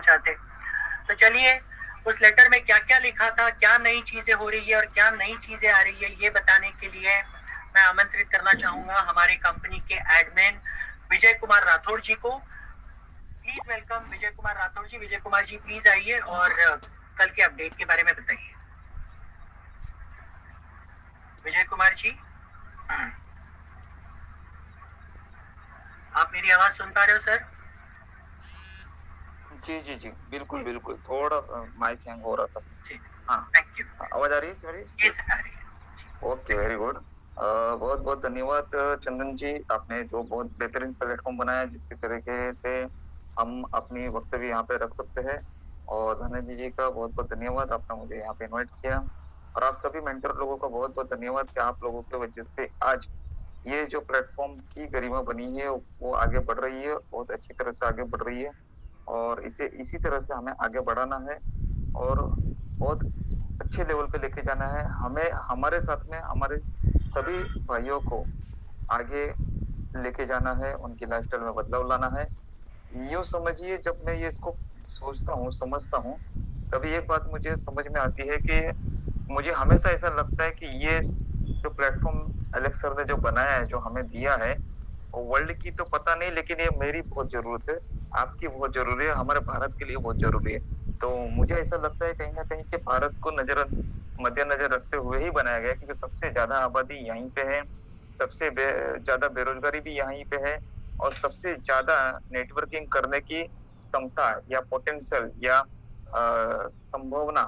चाहते। तो चलिए, उस लेटर में क्या क्या लिखा था, क्या नई चीजें हो रही है और क्या नई चीजें आ रही है, ये बताने के लिए मैं आमंत्रित करना चाहूंगा हमारे कंपनी के एडमिन विजय कुमार राठौड़ जी को। Please welcome Vijay Kumar Rathore ji. Vijay Kumar ji please आइए और कल के अपडेट के बारे में बताइए। विजय कुमार जी, आप मेरी आवाज सुन पा रहे हो सर? जी जी जी, बिल्कुल बिल्कुल, थोड़ा माइक हैंग हो रहा था। हाँ, थैंक यू। आवाज आ रही है मेरी? ये सर आ रही है। Okay, very good. बहुत बहुत धन्यवाद चंदन जी, आपने जो बहुत बेहतरीन प्लेटफॉर्म बनाया जिसके तरीके से हम अपनी वक्तव्य यहाँ पे रख सकते हैं। और धनंजय जी का बहुत बहुत धन्यवाद, आपने मुझे यहाँ पे इनवाइट किया। और आप सभी मेंटर लोगों का बहुत बहुत धन्यवाद कि आप लोगों की वजह से आज ये जो प्लेटफॉर्म की गरिमा बनी है वो आगे बढ़ रही है, बहुत अच्छी तरह से आगे बढ़ रही है। और इसे इसी तरह से हमें आगे बढ़ाना है और बहुत अच्छे लेवल पे लेके जाना है। हमें हमारे साथ में हमारे सभी भाइयों को आगे लेके जाना है, उनकी लाइफस्टाइल में बदलाव लाना है। यूँ समझिए, जब मैं ये इसको सोचता हूँ, समझता हूँ, तभी एक बात मुझे समझ में आती है कि मुझे हमेशा ऐसा लगता है कि ये जो प्लेटफॉर्म एलेक्स सर ने जो बनाया है, जो हमें दिया है, वर्ल्ड की तो पता नहीं, लेकिन ये मेरी बहुत जरूरत है, आपकी बहुत जरूरी है, हमारे भारत के लिए बहुत जरूरी है। तो मुझे ऐसा लगता है कहीं ना कहीं कि भारत को मद्देनजर रखते हुए ही बनाया गया है, क्योंकि सबसे ज्यादा आबादी यहीं पे है, सबसे ज्यादा बेरोजगारी भी यहीं पे है, और सबसे ज्यादा नेटवर्किंग करने की क्षमता या पोटेंशियल या संभावना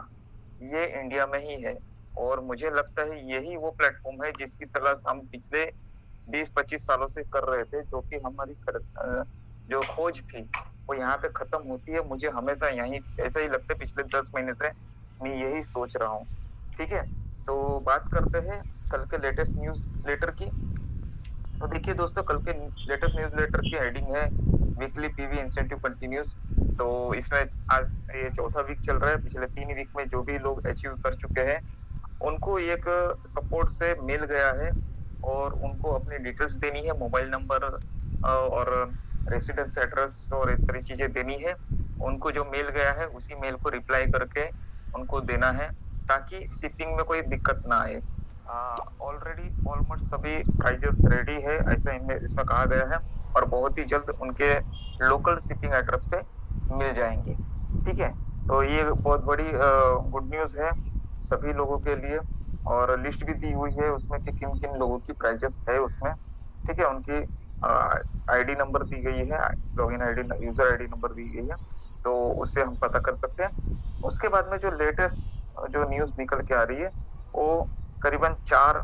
ये इंडिया में ही है। और मुझे लगता है यही वो प्लेटफॉर्म है जिसकी तलाश हम पिछले 20-25 सालों से कर रहे थे, जो कि हमारी जो खोज थी वो यहाँ पे खत्म होती है। मुझे हमेशा यही ऐसा ही लगता है, पिछले 10 महीने से मैं यही सोच रहा हूँ। ठीक है, तो बात करते हैं कल के लेटेस्ट न्यूज लेटर की। तो देखिए दोस्तों, कल के लेटेस्ट न्यूज लेटर की हेडिंग है वीकली पीवी इंसेंटिव कंटिन्यूज। तो इसमें आज ये चौथा वीक चल रहा है। पिछले 3 वीक में जो भी लोग अचीव कर चुके हैं उनको एक सपोर्ट से मिल गया है, और उनको अपनी डिटेल्स देनी है, मोबाइल नंबर और रेसिडेंस एड्रेस और इस सारी चीजें देनी है। उनको जो मेल गया है उसी मेल को रिप्लाई करके उनको देना है, ताकि शिपिंग में कोई दिक्कत ना आए। ऑलरेडी ऑलमोस्ट सभी प्राइजेस रेडी है, ऐसा इनमें इसमें कहा गया है, और बहुत ही जल्द उनके लोकल शिपिंग एड्रेस पे मिल जाएंगे। ठीक है, तो ये बहुत बड़ी गुड न्यूज है सभी लोगों के लिए। और लिस्ट भी दी हुई है उसमें कि किन किन लोगों की प्राइजेस है उसमें। ठीक है, उनकी आईडी नंबर दी गई है, login ID, user ID number दी गई है, तो उससे हम पता कर सकते हैं। उसके बाद में जो लेटेस्ट जो न्यूज निकल के आ रही है वो करीबन 4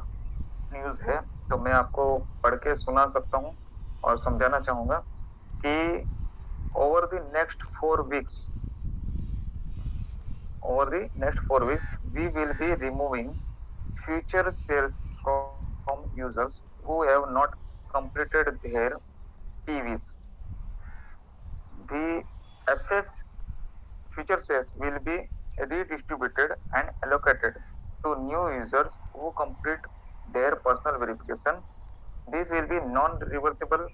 न्यूज है, तो मैं आपको पढ़ के सुना सकता हूँ और समझाना चाहूंगा कि over the next 4 weeks over the next 4 weeks, we will be removing future sales from users who have not completed their PVs. The FS future sales will be redistributed and allocated to new users who complete their personal verification. This will be non-reversible.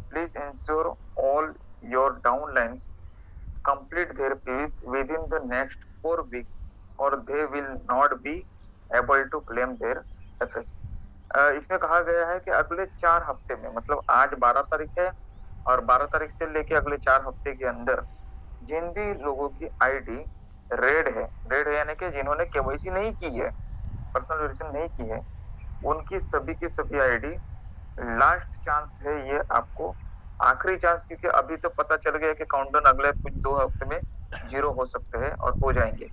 Please ensure all your downlines complete their PVs within the next 4 weeks, or they will not be able to claim their FS। इसमें कहा गया है कि अगले 4 हफ्ते में, मतलब आज 12 तारीख है, और 12 तारीख से लेके अगले 4 हफ्ते के अंदर जिन भी लोगों की आईडी रेड है यानी कि जिन्होंने केवाईसी नहीं की है, पर्सनल वेरिफिकेशन नहीं की है, उनकी सभी की सभी आईडी लास्ट चांस है ये आपको, आखिरी चांस, क्योंकि अभी तो पता चल गया कि काउंटडाउन अगले कुछ 2 हफ्ते में 0 हो सकते हैं और हो जाएंगे।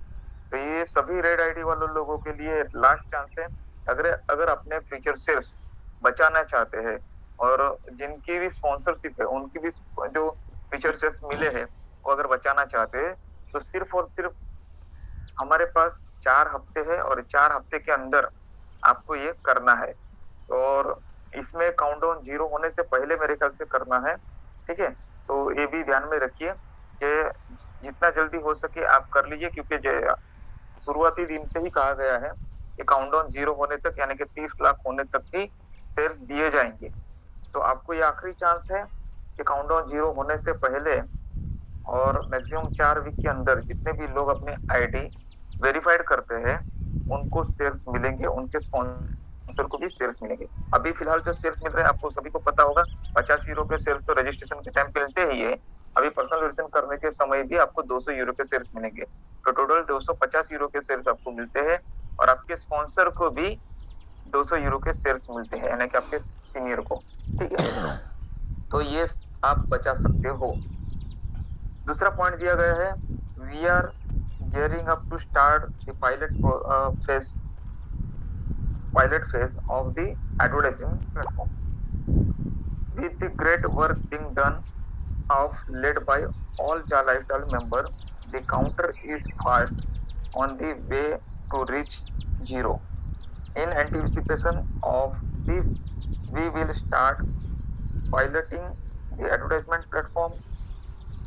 तो ये सभी रेड आईडी वाले लोगों के लिए लास्ट चांस है। अगर अगर अपने फ्यूचर सेल्स बचाना चाहते हैं, और जिनकी भी स्पॉन्सरशिप है उनकी भी जो फ्यूचर सेल्स मिले हैं वो अगर बचाना चाहते हैं, तो सिर्फ और सिर्फ हमारे पास 4 हफ्ते है, और 4 हफ्ते के अंदर आपको ये करना है। और इसमें काउंटडाउन 0 होने से पहले मेरे ख्याल से करना है। ठीक है, तो ये भी ध्यान में रखिए कि जितना जल्दी हो सके आप कर लीजिए, क्योंकि शुरुआती दिन से ही कहा गया है कि काउंटडाउन 0 होने तक, यानी कि 30 लाख होने तक ही शेयर्स दिए जाएंगे। तो आपको ये आखिरी चांस है कि काउंटडाउन 0 होने से पहले और मैक्सिमम 4 वीक के अंदर जितने भी लोग अपने आईडी वेरीफाइड करते हैं उनको शेयर्स मिलेंगे, उनके स्पॉन्सर को भी शेयर्स मिलेंगे। अभी फिलहाल जो शेयर्स मिल रहे हैं आपको सभी को पता होगा, 50 यूरो के शेयर्स तो रजिस्ट्रेशन के टाइम पे मिलते ही है। अभी पर्सनल वेरिफिकेशन करने के समय भी आपको 200 यूरो के शेयर्स मिलेंगे, तो टोटल 250 यूरो के शेयर्स आपको मिलते हैं। और आपके स्पॉन्सर को भी 200 यूरो के शेयर्स मिलते हैं, यानी कि आपके सीनियर को। ठीक है, तो ये आप बचा सकते हो। दूसरा पॉइंट दिया गया है, we are gearing up to start the pilot phase of the advertising platform. With the great work being done led by all Ja Lifestyle members, the counter is fast on the way to reach zero. In anticipation of this, we will start piloting the advertisement platform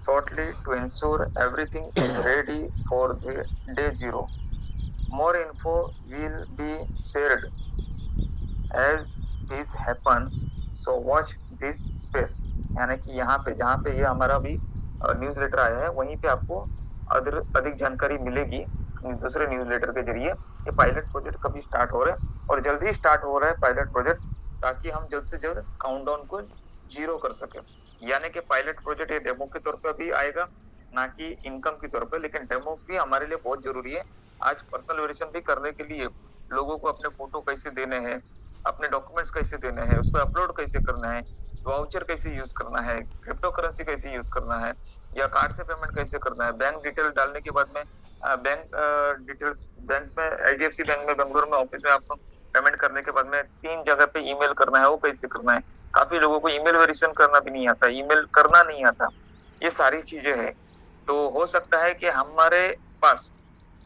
shortly to ensure everything is ready for the day zero. More info will be shared as this happen, so watch this space. यानी कि यहाँ पे जहाँ पे ये हमारा भी news letter आया है वहीं पे आपको अधिक जानकारी मिलेगी दूसरे न्यूज़ लेटर के जरिए। ये पायलट प्रोजेक्ट कभी स्टार्ट हो रहा है और जल्दी स्टार्ट हो रहा है पायलट प्रोजेक्ट, ताकि हम जल्द से जल्द काउंटडाउन को जीरो कर सके। यानी कि पायलट प्रोजेक्ट ये डेमो के तौर पे भी आएगा, ना कि इनकम के तौर पे, लेकिन डेमो भी हमारे लिए बहुत जरूरी है। आज पर्सनल वेरिफिकेशन भी करने के लिए लोगों को अपने फोटो कैसे देने हैं, अपने डॉक्यूमेंट्स कैसे देने हैं, उसको अपलोड कैसे करना है, वाउचर कैसे यूज करना है, क्रिप्टो करेंसी कैसे यूज करना है, या कार्ड से पेमेंट कैसे करना है, बैंक डिटेल डालने के बाद में बैंक डिटेल्स बैंक में IDFC बैंक में बेंगलुरु में ऑफिस में आपको पेमेंट करने के बाद में 3 जगह पे ईमेल करना है, वो कैसे करना है। काफी लोगों को ईमेल वेरिफिकेशन करना भी नहीं आता, ईमेल करना नहीं आता, ये सारी चीजें हैं। तो हो सकता है कि हमारे पास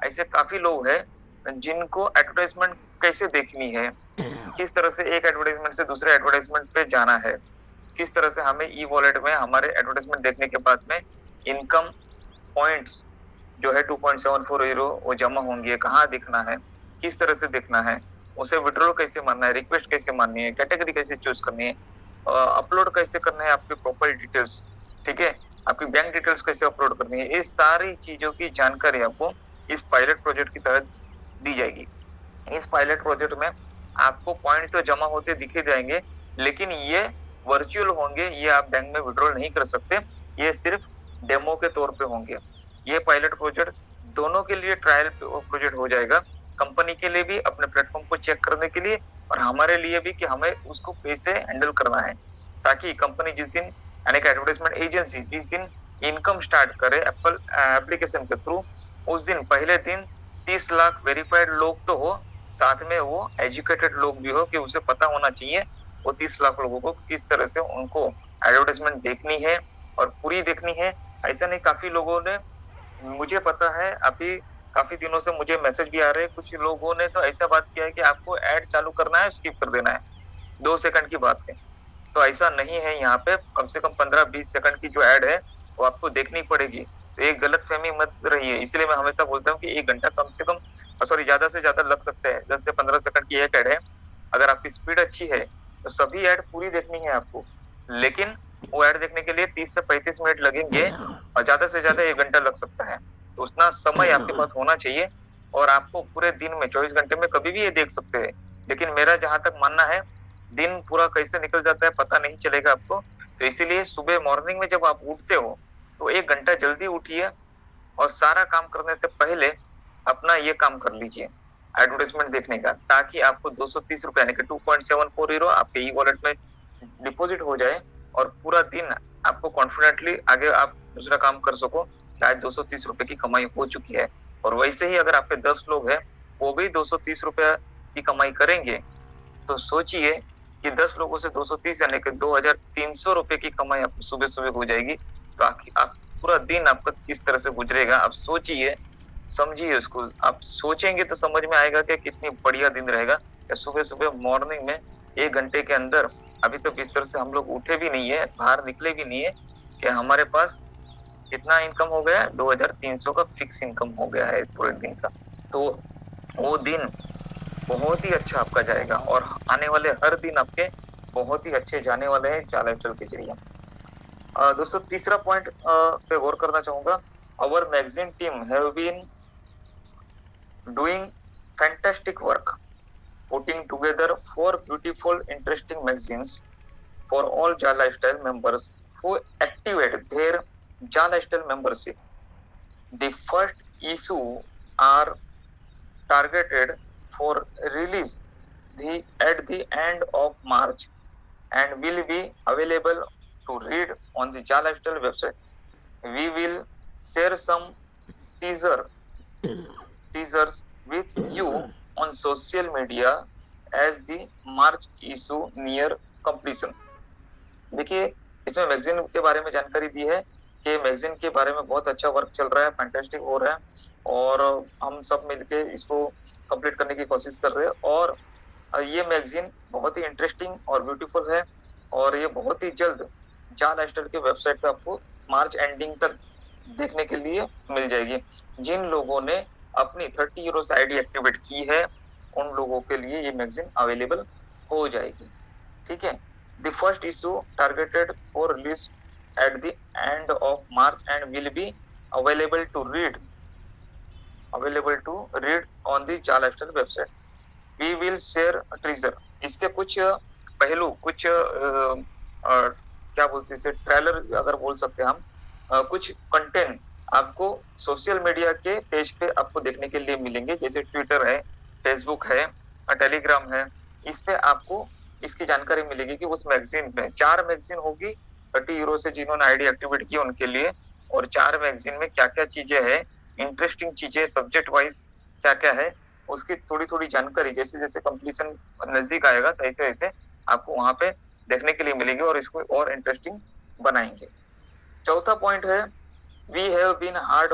ऐसे काफी लोग हैं जिनको एडवर्टाइजमेंट कैसे देखनी है, किस तरह से एक एडवर्टाइजमेंट से दूसरे एडवर्टाइजमेंट पे जाना है, किस तरह से हमें ई वॉलेट में हमारे एडवर्टाइजमेंट देखने के बाद में इनकम पॉइंट्स जो है 2.74 यूरो वो जमा होंगे, कहाँ दिखना है, किस तरह से देखना है, उसे विड्रॉल कैसे मानना है, रिक्वेस्ट कैसे माननी है, कैटेगरी कैसे चूज करनी है, अपलोड कैसे करना है आपके प्रोफाइल डिटेल्स, ठीक है, आपकी बैंक डिटेल्स कैसे अपलोड करनी है, इस सारी चीजों की जानकारी आपको इस पायलट प्रोजेक्ट की तहत दी जाएगी। इस पायलट प्रोजेक्ट में आपको पॉइंट तो जमा होते दिखे जाएंगे, लेकिन ये वर्चुअल होंगे, ये आप बैंक में विड्रॉल नहीं कर सकते, ये सिर्फ डेमो के तौर पे होंगे। ये पायलट प्रोजेक्ट दोनों के लिए ट्रायल प्रोजेक्ट हो जाएगा, कंपनी के लिए भी अपने प्लेटफॉर्म को चेक करने के लिए, और हमारे लिए भी कि हमें उसको कैसे हैंडल करना है, ताकि कंपनी जिस दिन यानी कि एडवर्टाइजमेंट एजेंसी जिस दिन इनकम स्टार्ट करे एप्पल एप्लीकेशन के थ्रू, उस दिन पहले दिन 30 लाख वेरीफाइड लोग तो हो, साथ में वो एजुकेटेड लोग भी हो, कि उसे पता होना चाहिए वो 30 लाख लोगों को किस तरह से उनको एडवर्टाइजमेंट देखनी है और पूरी देखनी है। ऐसा नहीं, काफी लोगों ने, मुझे पता है अभी काफी दिनों से मुझे मैसेज भी आ रहे हैं, कुछ लोगों ने तो ऐसा बात किया है कि आपको ऐड चालू करना है, स्किप कर देना है, 2 सेकंड की बात है। तो ऐसा नहीं है, यहाँ पे कम से कम 15-20 सेकंड की जो ऐड है वो आपको देखनी पड़ेगी। तो एक गलत फहमी मत रहिए, इसलिए मैं हमेशा बोलता हूँ कि 1 घंटा कम से कम, सॉरी ज्यादा से ज्यादा लग सकते हैं, 10 से 15 सेकंड की एक ऐड है। अगर आपकी स्पीड अच्छी है तो सभी ऐड पूरी देखनी है आपको, लेकिन वो ऐड देखने के लिए 30 से 35 मिनट लगेंगे और ज्यादा से ज्यादा 1 घंटा लग सकता है। तो उतना समय आपके पास होना चाहिए, और आपको पूरे दिन में 24 घंटे में कभी भी ये देख सकते हैं। लेकिन मेरा जहां तक मानना है, दिन पूरा कैसे निकल जाता है पता नहीं चलेगा आपको। तो इसीलिए सुबह मॉर्निंग में जब आप उठते हो तो 1 घंटा जल्दी उठिए, और सारा काम करने से पहले अपना ये काम कर लीजिए एडवर्टाइजमेंट देखने का, ताकि आपको 230 रुपए यानी कि 2.74 यूरो आपके ई वॉलेट में डिपॉजिट हो जाए, और पूरा दिन आपको कॉन्फिडेंटली आगे आप दूसरा काम कर सको। शायद 230 रुपए की कमाई हो चुकी है, और वैसे ही अगर आपके 10 लोग हैं वो भी 230 रुपए की कमाई करेंगे, तो सोचिए कि 10 लोगों से 230 यानी कि 2300 रुपए की कमाई आपको सुबह सुबह हो जाएगी। तो आप पूरा दिन आपका किस तरह से गुजरेगा, आप सोचिए, समझिए उसको। आप सोचेंगे तो समझ में आएगा कि कितनी बढ़िया दिन रहेगा। या सुबह सुबह मॉर्निंग में 1 घंटे के अंदर, अभी तो बिस्तर से हम लोग उठे भी नहीं है, बाहर निकले भी नहीं है, कि हमारे पास कितना इनकम हो गया, 2300 का फिक्स इनकम हो गया है पूरे दिन का। तो वो दिन बहुत ही अच्छा आपका जाएगा, और आने वाले हर दिन आपके बहुत ही अच्छे जाने वाले हैं जा लाइफस्टाइल के जरिए। दोस्तों तीसरा पॉइंट पे गौर करना चाहूंगा। Our magazine team have been doing fantastic work putting together 4 beautiful interesting magazines for all Ja Lifestyle members who activate their Ja Lifestyle membership. The first issue are targeted for release at the end of March and will be available to read on the Ja Lifestyle website. We will share some teaser teasers with you on social media as the March issue near completion. देखिए इसमें magazine के बारे में जानकारी दी है कि magazine के बारे में बहुत अच्छा वर्क चल रहा है, फैंटास्टिक हो रहा है और हम सब मिलके इसको कंप्लीट करने की कोशिश कर रहे हैं। और ये मैगजीन बहुत ही इंटरेस्टिंग और ब्यूटीफुल है और ये बहुत ही जल्द जा लाइफस्टाइल के वेबसाइट पे आपको मार्च एंडिंग तक देखने के लिए मिल जाएगी। जिन लोगों ने अपनी 30 यूरो से आईडी एक्टिवेट की है उन लोगों के लिए ये मैगजीन अवेलेबल हो जाएगी। ठीक है, the first issue targeted for release at the end of March and will be available to read on the जा lifestyle website. We will share teaser. इसके कुछ पहलू, कुछ क्या बोलते हैं, ट्रेलर अगर बोल सकते हैं हम, कुछ कंटेंट आपको सोशल मीडिया के पेज पे आपको देखने के लिए मिलेंगे, जैसे ट्विटर है, फेसबुक है, टेलीग्राम है। इस पे आपको इसकी जानकारी मिलेगी कि उस मैगजीन में 4 मैगजीन होगी 30 यूरो से जिन्होंने आईडी एक्टिवेट की उनके लिए, और 4 मैगजीन में क्या क्या चीजें हैं, इंटरेस्टिंग चीजें सब्जेक्ट वाइज क्या क्या है, उसकी थोड़ी थोड़ी जानकारी जैसे जैसे कंप्लीशन नजदीक आएगा तैसे ऐसे आपको वहां पे देखने के लिए मिलेगी और इसको और इंटरेस्टिंग बनाएंगे। चौथा पॉइंट है, we have been hard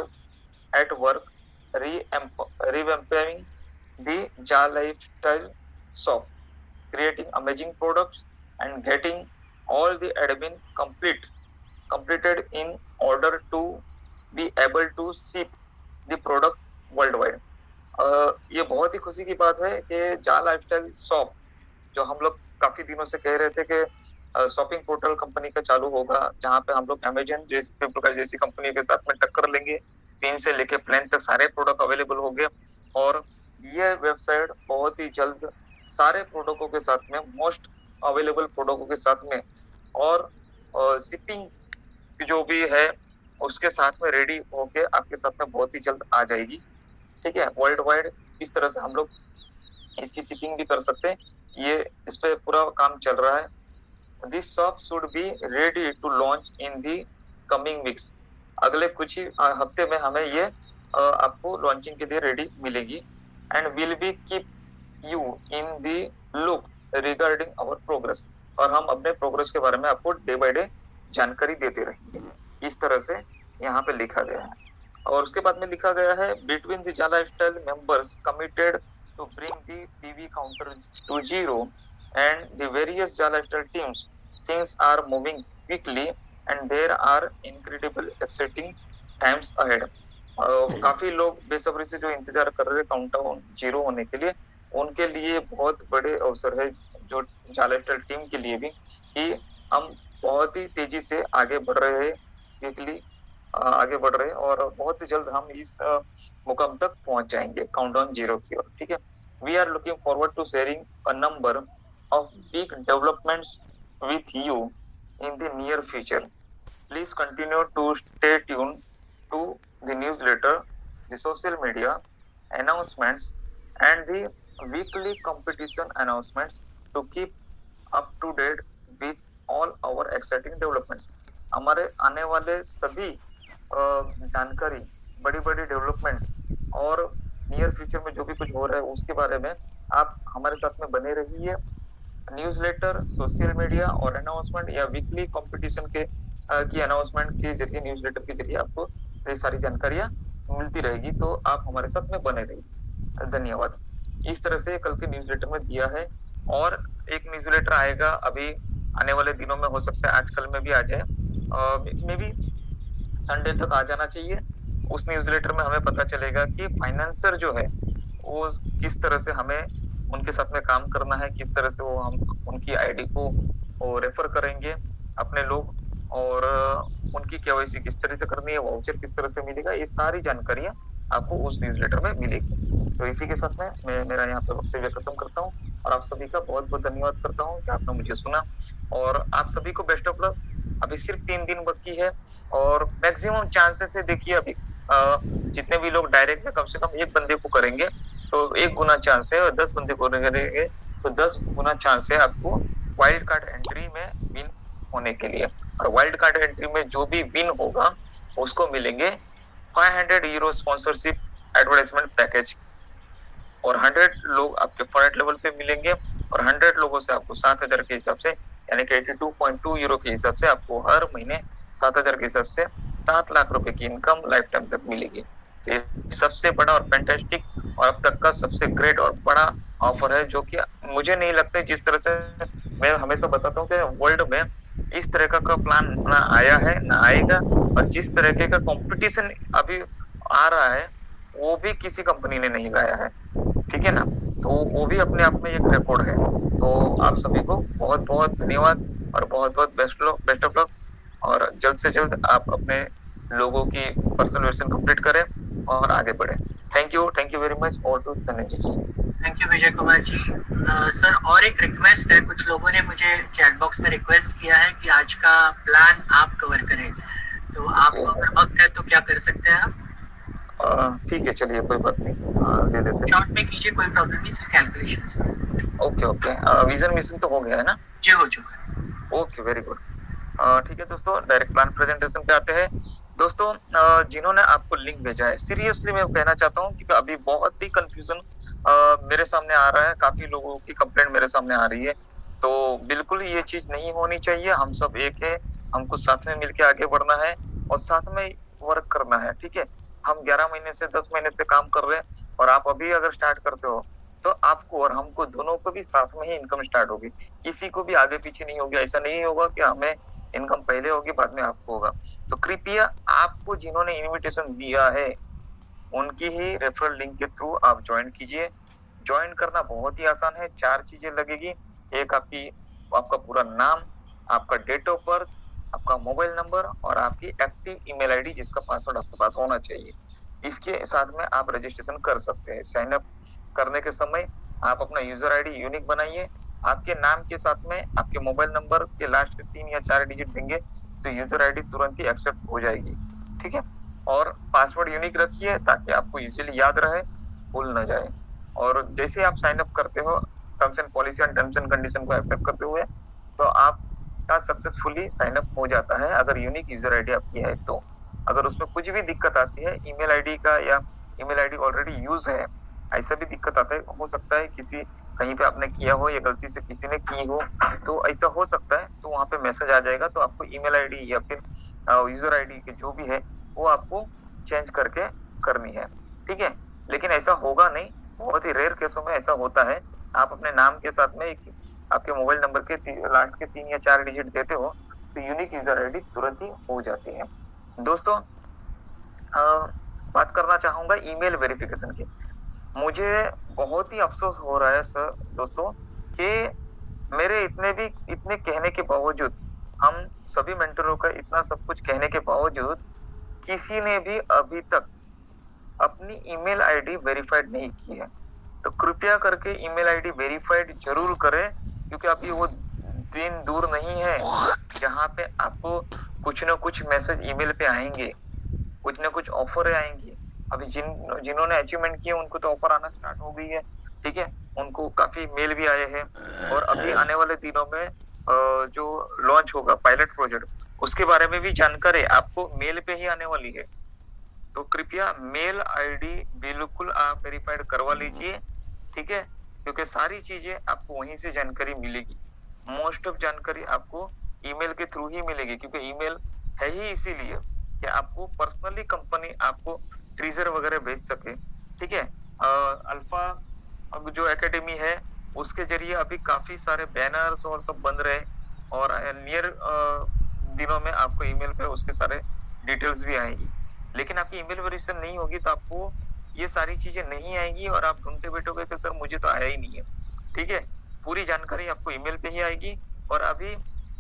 at work revamping the Ja Lifestyle shop, creating amazing products and getting all the admin completed in order to be able to ship the product worldwide. ये बहुत ही खुशी की बात है कि जा lifestyle shop, जो हम लोग काफी दिनों से कह रहे थे कि शॉपिंग पोर्टल कंपनी का चालू होगा, जहां पे हम लोग अमेजन जैसी कंपनी के साथ में टक्कर लेंगे, पिन से लेके प्लान तक सारे प्रोडक्ट अवेलेबल हो गए। और ये वेबसाइट बहुत ही जल्द सारे प्रोडक्टों के साथ में, मोस्ट अवेलेबल प्रोडक्टों के साथ में और शिपिंग जो भी है उसके साथ में रेडी होके आपके साथ में बहुत ही जल्द आ जाएगी। ठीक है, वर्ल्ड वाइड इस तरह से हम लोग इसकी शिपिंग भी कर सकते हैं। ये इस पे पूरा काम चल रहा है। This shop should be ready to launch in the coming weeks. अगले कुछ ही हफ्ते में हमें ये आपको लॉन्चिंग के लिए रेडी मिलेगी। And will be keep you in the loop regarding our progress. और हम अपने प्रोग्रेस के बारे में आपको डे बाय डे जानकारी देते रहेंगे। इस तरह से यहाँ पे लिखा गया है। और उसके बाद में लिखा गया है, बिटवीन द जा lifestyle members committed to bring the PV counter to zero and the various Ja Lifestyle teams, things are moving quickly and there are incredible exciting times ahead. काफी लोग बेसब्री से जो इंतजार कर रहे हैं काउंटडाउन 0 होने के लिए, उनके लिए बहुत बड़े अवसर है, जो जा लाइफस्टाइल टीम के लिए भी, कि हम बहुत ही तेजी से आगे बढ़ रहे हैं, क्विकली आगे बढ़ रहे हैं और बहुत जल्द हम इस मुकाम तक पहुंच जाएंगे काउंटडाउन 0 की ओर। ठीक है, we are looking forward to sharing a number of big developments with you in the near future. Please continue to stay tune to the newsletter, the social media announcements and the weekly competition announcements to keep up to date with all our exciting developments. हमारे आने वाले सभी जानकारी, बड़ी बड़ी developments और near future में जो भी कुछ हो रहा है उसके बारे में आप हमारे साथ में बने रहिए। न्यूज़लेटर, सोशल मीडिया और अनाउंसमेंट या वीकली कंपटीशन के की अनाउंसमेंट के जरिए, न्यूज़लेटर के जरिए आपको ये सारी जानकारियां मिलती रहेगी, तो आप हमारे साथ में बने रहिए। धन्यवाद। इस तरह से कल के न्यूज़लेटर में दिया है। और एक न्यूज़लेटर आएगा अभी आने वाले दिनों में, हो सकता है आजकल में भी आ जाए, मे बी संडे तक आ जाना चाहिए। उस न्यूज़लेटर में हमें पता चलेगा कि फाइनेंसर जो है वो किस तरह से हमें उनके साथ में काम करना है, किस तरह से वो हम उनकी आईडी को रेफर करेंगे अपने लोग, और उनकी केवाईसी किस तरह से करनी है, वाउचर किस तरह से मिलेगा, ये सारी जानकारियां आपको उस न्यूज़लेटर में मिलेगी। तो इसी के साथ में मैं मेरा यहाँ पे वक्तव्य खत्म करता हूँ और आप सभी का बहुत बहुत धन्यवाद करता हूँ कि आपने मुझे सुना, और आप सभी को बेस्ट ऑफ लक। अभी सिर्फ 3 दिन बाकी है और मैक्सिमम चांसेस है, देखिए अभी जितने भी लोग डायरेक्ट में कम से कम एक बंदे को करेंगे तो 1 गुना चांस है, और 10 बंदे को करेंगे तो 10 गुना चांस है आपको वाइल्ड कार्ड एंट्री में विन होने के लिए। और वाइल्ड कार्ड एंट्री में जो भी विन होगा उसको मिलेंगे 500 यूरो स्पॉन्सरशिप एडवर्टाइजमेंट पैकेज, और 100 लोग आपके फॉरेट लेवल पे मिलेंगे, और 100 लोगों से आपको 7,000 के हिसाब से, यानी कि 82.2 यूरो के हिसाब से आपको हर महीने 7,000 के हिसाब से 7 लाख रुपए की इनकम लाइफ टाइम तक मिलेगी। ये सबसे बड़ा और फैंटास्टिक और अब तक का सबसे ग्रेट और बड़ा ऑफर है, जो कि मुझे नहीं लगता जिस तरह से मैं हमेशा बताता हूँ कि वर्ल्ड में इस तरह का प्लान ना आया है ना आएगा, और जिस तरह का कंपटीशन अभी आ रहा है वो भी किसी कंपनी ने नहीं लाया है, ठीक है ना। तो वो भी अपने आप में एक रिकॉर्ड है। तो आप सभी को बहुत बहुत धन्यवाद और बहुत बहुत बेस्ट ऑफ लक, और जल्द से जल्द आप अपने लोगों की पर्सनल वर्जन कंप्लीट करें और आगे बढ़े। Thank you very much. और to Dhananjay ji. Thank you Vijay Kumar ji. Sir और एक रिक्वेस्ट है, कुछ लोगों ने मुझे चैट बॉक्स में रिक्वेस्ट किया है कि आज का प्लान आप कवर करें, तो आपको अगर वक्त है तो क्या कर सकते हैं आप? ठीक है, चलिए कोई बात नहीं, दे देते हैं। शॉर्ट में कीजिए, कोई प्रॉब्लम नहीं सर, कैलकुलेशन से। ओके विजन मिशन तो हो गया है ना? जी हो चुका है। Okay very good. ठीक है दोस्तों, डायरेक्ट प्लान प्रेजेंटेशन पे आते हैं। दोस्तों जिन्होंने आपको लिंक भेजा है, सीरियसली मैं कहना चाहता हूँ कि अभी बहुत ही कंफ्यूजन मेरे सामने आ रहा है, काफी लोगों की कंप्लेंट मेरे सामने आ रही है। तो बिल्कुल ये चीज नहीं होनी चाहिए। हम सब एक है, हमको साथ में मिलके आगे बढ़ना है और साथ में वर्क करना है, ठीक है। हम 11 महीने से 10 महीने से काम कर रहे हैं, और आप अभी अगर स्टार्ट करते हो तो आपको और हमको दोनों को भी साथ में ही इनकम स्टार्ट होगी, किसी को भी आगे पीछे नहीं होगी। ऐसा नहीं होगा कि हमें इनकम पहले होगी बाद में आपको होगा। तो कृपया आपको जिन्होंने इनविटेशन दिया है उनकी ही रेफरल लिंक के थ्रू आप ज्वाइन कीजिए। ज्वाइन करना बहुत ही आसान है, 4 चीजें लगेगी। एक आपका पूरा नाम, आपका डेट ऑफ बर्थ, आपका मोबाइल नंबर और आपकी एक्टिव ईमेल आईडी जिसका पासवर्ड आपके पास होना चाहिए। इसके साथ में आप रजिस्ट्रेशन कर सकते हैं। साइन अप करने के समय आप अपना यूजर आईडी यूनिक बनाइए। आपके नाम के साथ में आपके मोबाइल नंबर के लास्ट के 3 या 4 डिजिट देंगे तो यूजर आईडी तुरंत ही एक्सेप्ट हो जाएगी, ठीक है। और पासवर्ड यूनिक रखिए ताकि आपको इजीली याद रहे, भूल न जाए। और जैसे आप साइन अप करते हो, terms and policy and terms and condition को एक्सेप्ट करते हुए, तो आपका सक्सेसफुली साइन अप हो जाता है अगर यूनिक यूजर आईडी आपकी है तो। अगर उसमें कुछ भी दिक्कत आती है ईमेल आईडी का, या ईमेल आईडी ऑलरेडी यूज है, ऐसा भी दिक्कत आता है, हो सकता है किसी कहीं पे आपने किया हो या गलती से किसी ने की हो, तो ऐसा हो सकता है। तो वहां पे मैसेज आ जाएगा, तो आपको ईमेल आईडी या फिर यूजर आईडी के जो भी है वो आपको चेंज करके करनी है, ठीक है। लेकिन ऐसा होगा नहीं, बहुत ही रेयर केसों में ऐसा होता है। आप अपने नाम के साथ में आपके मोबाइल नंबर के लास्ट के 3 या 4 डिजिट देते हो तो यूनिक यूजर आईडी तुरंत ही हो जाती है। दोस्तों बात करना चाहूंगा ईमेल वेरिफिकेशन की। मुझे बहुत ही अफसोस हो रहा है सर दोस्तों कि मेरे इतने कहने के बावजूद, हम सभी मेंटरों का इतना सब कुछ कहने के बावजूद किसी ने भी अभी तक अपनी ईमेल आईडी वेरीफाइड नहीं की है। तो कृपया करके ईमेल आईडी वेरीफाइड जरूर करें, क्योंकि अभी वो दिन दूर नहीं है जहां पे आपको कुछ ना कुछ मैसेज ईमेल पे आएंगे, कुछ ना कुछ ऑफर आएंगी। अभी जिन्होंने अचीवमेंट किए उनको तो ऑफर आना स्टार्ट हो गई है, ठीक है। उनको काफी मेल भी आए हैं, और अभी आने वाले दिनों में जो लॉन्च होगा पायलट प्रोजेक्ट, उसके बारे में भी जानकारी आपको मेल पे ही आने वाली है। तो कृपया मेल आईडी बिल्कुल आप वेरीफाइड करवा लीजिए, ठीक है, क्योंकि सारी चीजें आपको वहीं से जानकारी मिलेगी। मोस्ट ऑफ जानकारी आपको ईमेल के थ्रू ही मिलेगी, क्योंकि ईमेल है ही इसीलिए कि आपको पर्सनली कंपनी आपको ट्रीजर वगैरह भेज सके, ठीक है। अल्फा जो एकेडमी है उसके जरिए अभी काफी सारे बैनर्स और सब बन रहे, और नियर दिनों में आपको ईमेल पे उसके सारे डिटेल्स भी आएंगी। लेकिन आपकी ईमेल वेरिफिकेशन नहीं होगी तो आपको ये सारी चीजें नहीं आएंगी, और आप ढूंढते बैठोगे कि सर मुझे तो आया ही नहीं है, ठीक है। पूरी जानकारी आपको ईमेल पे ही आएगी। और अभी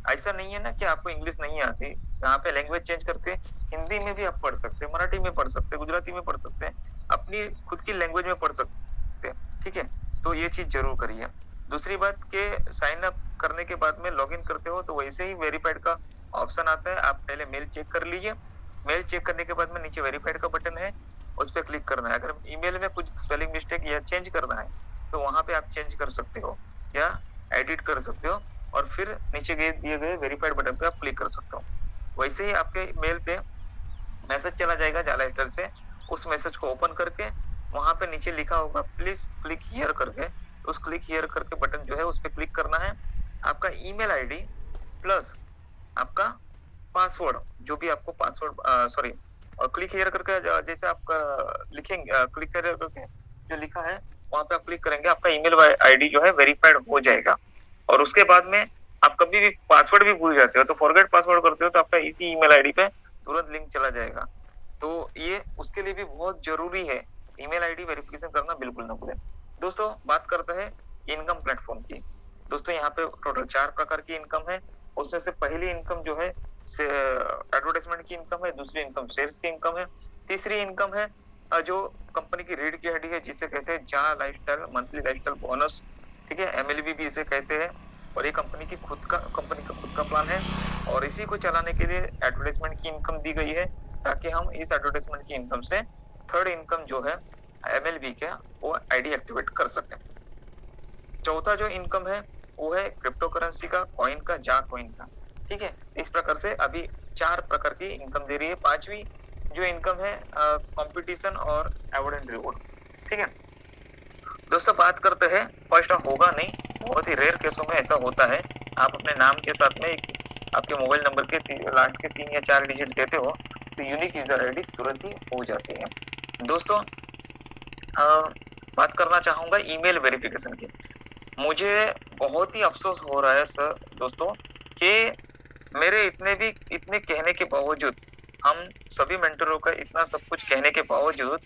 ऐसा नहीं है ना कि आपको इंग्लिश नहीं आती, यहाँ पे लैंग्वेज चेंज करके हिंदी में भी आप पढ़ सकते हैं, मराठी में पढ़ सकते हैं, गुजराती में पढ़ सकते हैं, अपनी खुद की लैंग्वेज में पढ़ सकते हैं, ठीक है? तो ये चीज़ ज़रूर करिए। दूसरी बात कि साइन अप करने के बाद में लॉगिन करते हो तो वैसे ही वेरिफाइड का ऑप्शन आता है, आप पहले मेल चेक कर लीजिए। मेल चेक करने के बाद में नीचे वेरिफाइड का बटन है, उस पे क्लिक करना है। अगर ईमेल में कुछ स्पेलिंग मिस्टेक या चेंज करना है, तो वहाँ पे आप चेंज कर सकते हो या एडिट कर सकते हो और फिर नीचे दिए गए वेरीफाइड बटन पे आप क्लिक कर सकते हो। वैसे ही आपके मेल पे मैसेज चला जाएगा जाला लेटर से, उस मैसेज को ओपन करके वहां पे नीचे लिखा होगा प्लीज क्लिक हियर करके, उस क्लिक हियर करके बटन जो है उस पे क्लिक करना है। आपका ईमेल आईडी प्लस आपका पासवर्ड, जो भी आपको पासवर्ड सॉरी और क्लिक हियर करके जैसे आप लिखेंगे, क्लिक हियर करके जो लिखा है वहां पे आप क्लिक करेंगे, आपका ईमेल आईडी जो है वेरीफाइड हो जाएगा। और उसके बाद में आप कभी भी पासवर्ड भी भूल जाते हो तो फॉरगेट पासवर्ड करते हो तो आपका इसी ईमेल आईडी पे तुरंत लिंक चला जाएगा। तो ये उसके लिए भी बहुत जरूरी है, ईमेल आईडी वेरिफिकेशन करना बिल्कुल ना भूलें। दोस्तों बात करते हैं इनकम प्लेटफॉर्म की। दोस्तों यहाँ पे टोटल 4 प्रकार की इनकम है। उसमें से पहली इनकम जो है एडवर्टाइजमेंट की इनकम है, दूसरी इनकम शेयर्स की इनकम है, तीसरी इनकम है जो कंपनी की रीढ़ की हड्डी है जिसे कहते हैं जा लाइफस्टाइल मंथली लाइफस्टाइल बोनस, ठीक है, एमएलबी भी इसे कहते हैं। और ये कंपनी का खुद का प्लान है और इसी को चलाने के लिए एडवर्टाइजमेंट की इनकम दी गई है ताकि हम इस एडवर्टाइजमेंट की इनकम से थर्ड इनकम जो है एमएलबी का वो आईडी एक्टिवेट कर सकें। चौथा जो इनकम है वो है क्रिप्टो करेंसी का, कॉइन का, जा कॉइन का, ठीक है। इस प्रकार से अभी 4 प्रकार की इनकम दे रही है। पांचवी जो इनकम है कंपटीशन और अवार्ड एंड रिवॉर्ड, ठीक है। दोस्तों बात करते हैं, फर्स्ट होगा नहीं, बहुत ही रेयर केसों में ऐसा होता है, आप अपने नाम के साथ में आपके मोबाइल नंबर के लास्ट के 3 या 4 डिजिट देते हो तो यूनिक यूजर आईडी तुरंत ही हो जाती है। दोस्तों बात करना चाहूंगा ईमेल वेरिफिकेशन की। मुझे बहुत ही अफसोस हो रहा है सर दोस्तों कि मेरे इतने कहने के बावजूद, हम सभी मेंटरों का इतना सब कुछ कहने के बावजूद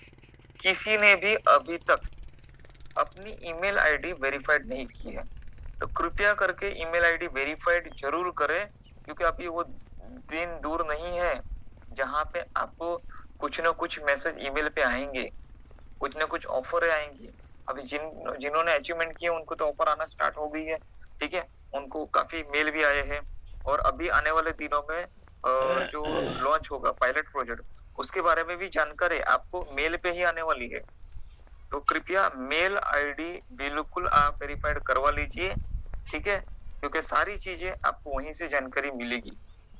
किसी ने भी अभी तक अपनी ईमेल आईडी वेरीफाइड नहीं की है। तो कृपया करके ईमेल आईडी वेरीफाइड जरूर करें, क्योंकि अभी वो दिन दूर नहीं है जहां पे आपको कुछ ना कुछ मैसेज ईमेल पे आएंगे, कुछ ना कुछ ऑफर आएंगी। अभी जिन्होंने अचीवमेंट किए उनको तो ऑफर आना स्टार्ट हो गई है, ठीक है, उनको काफी मेल भी आए हैं। और अभी आने वाले दिनों में जो लॉन्च होगा पायलट प्रोजेक्ट, उसके बारे में भी जानकारी आपको मेल पे ही आने वाली है। तो कृपया मेल आईडी बिल्कुल आप वेरीफाइड करवा लीजिए, ठीक है, क्योंकि सारी चीजें आपको वहीं से जानकारी मिलेगी।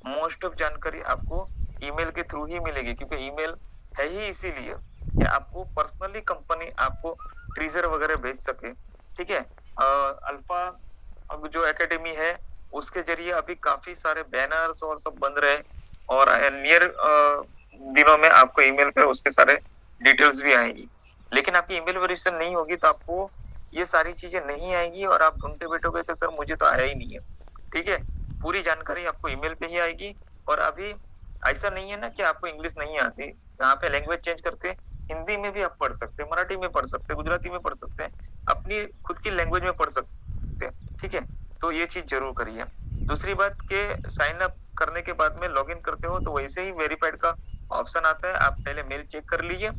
मोस्ट ऑफ जानकारी आपको ईमेल के थ्रू ही मिलेगी, क्योंकि ईमेल है ही इसीलिए कि आपको पर्सनली कंपनी आपको ट्रीजर वगैरह भेज सके, ठीक है। अल्फा जो एकेडमी है उसके जरिए अभी काफी सारे बैनर्स और सब बन रहे हैं और नियर दिनों में आपको ईमेल पे उसके सारे डिटेल्स भी आएंगी। लेकिन आपकी ईमेल वेरिफिकेशन नहीं होगी तो आपको ये सारी चीजें नहीं आएंगी और आप ढूंढते बैठोगे कि सर मुझे तो आया ही नहीं है, ठीक है। पूरी जानकारी आपको ईमेल पे ही आएगी। और अभी ऐसा नहीं है ना कि आपको इंग्लिश नहीं आती, यहाँ पे लैंग्वेज चेंज करके हिंदी में भी आप पढ़ सकते हैं, मराठी में पढ़ सकते हैं, गुजराती में पढ़ सकते हैं, अपनी खुद की लैंग्वेज में पढ़ सकते हैं, ठीक है। तो ये चीज जरूर करिए। दूसरी बात कि साइन अप करने के बाद में लॉगिन करते हो तो वैसे ही वेरीफाइड का ऑप्शन आता है, आप पहले मेल चेक कर लीजिए।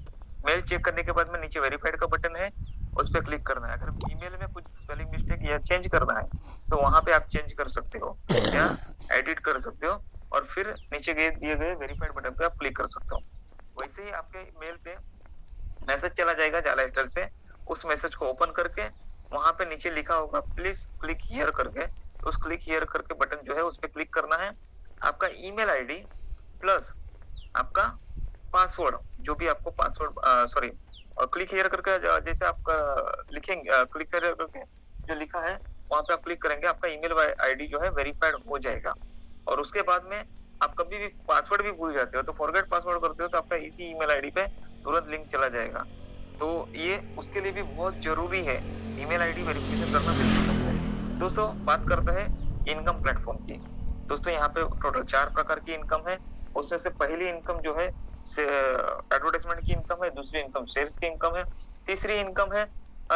मेल चेक करने के बाद में नीचे वेरीफाइड का बटन है, उस पर क्लिक करना है। अगर ईमेल में कुछ स्पेलिंग मिस्टेक या चेंज करना है तो वहां पे आप चेंज कर सकते हो या एडिट कर सकते हो और फिर नीचे दिए गए वेरीफाइड बटन पे आप क्लिक कर सकते हो। वैसे ही आपके मेल पे मैसेज चला जाएगा जाला लेटर से, उस मैसेज को ओपन करके वहां पे नीचे लिखा होगा प्लीज क्लिक हियर करके, उस क्लिक हियर करके बटन जो है उस पर क्लिक करना है। आपका ईमेल आईडी प्लस आपका पासवर्ड, जो भी आपको पासवर्ड सॉरी और क्लिक हियर करके जैसे आप लिखेंगे, क्लिक हियर करके जो लिखा है वहां पे आप क्लिक करेंगे, आपका ईमेल आईडी जो है वेरीफाइड हो जाएगा। और उसके बाद में आप कभी भी पासवर्ड भी भूल जाते हो तो फॉरगेट पासवर्ड करते हो तो आपका इसी ईमेल आईडी पे तुरंत लिंक चला जाएगा। तो ये उसके लिए भी बहुत जरूरी है, ईमेल आईडी वेरिफिकेशन करना बिल्कुल है। दोस्तों बात करते हैं इनकम प्लेटफॉर्म की। दोस्तों यहाँ पे टोटल 4 प्रकार की इनकम है। उसमें से पहली इनकम जो है एडवर्टाइजमेंट की इनकम है, दूसरी इनकम शेयर्स की इनकम है, तीसरी इनकम है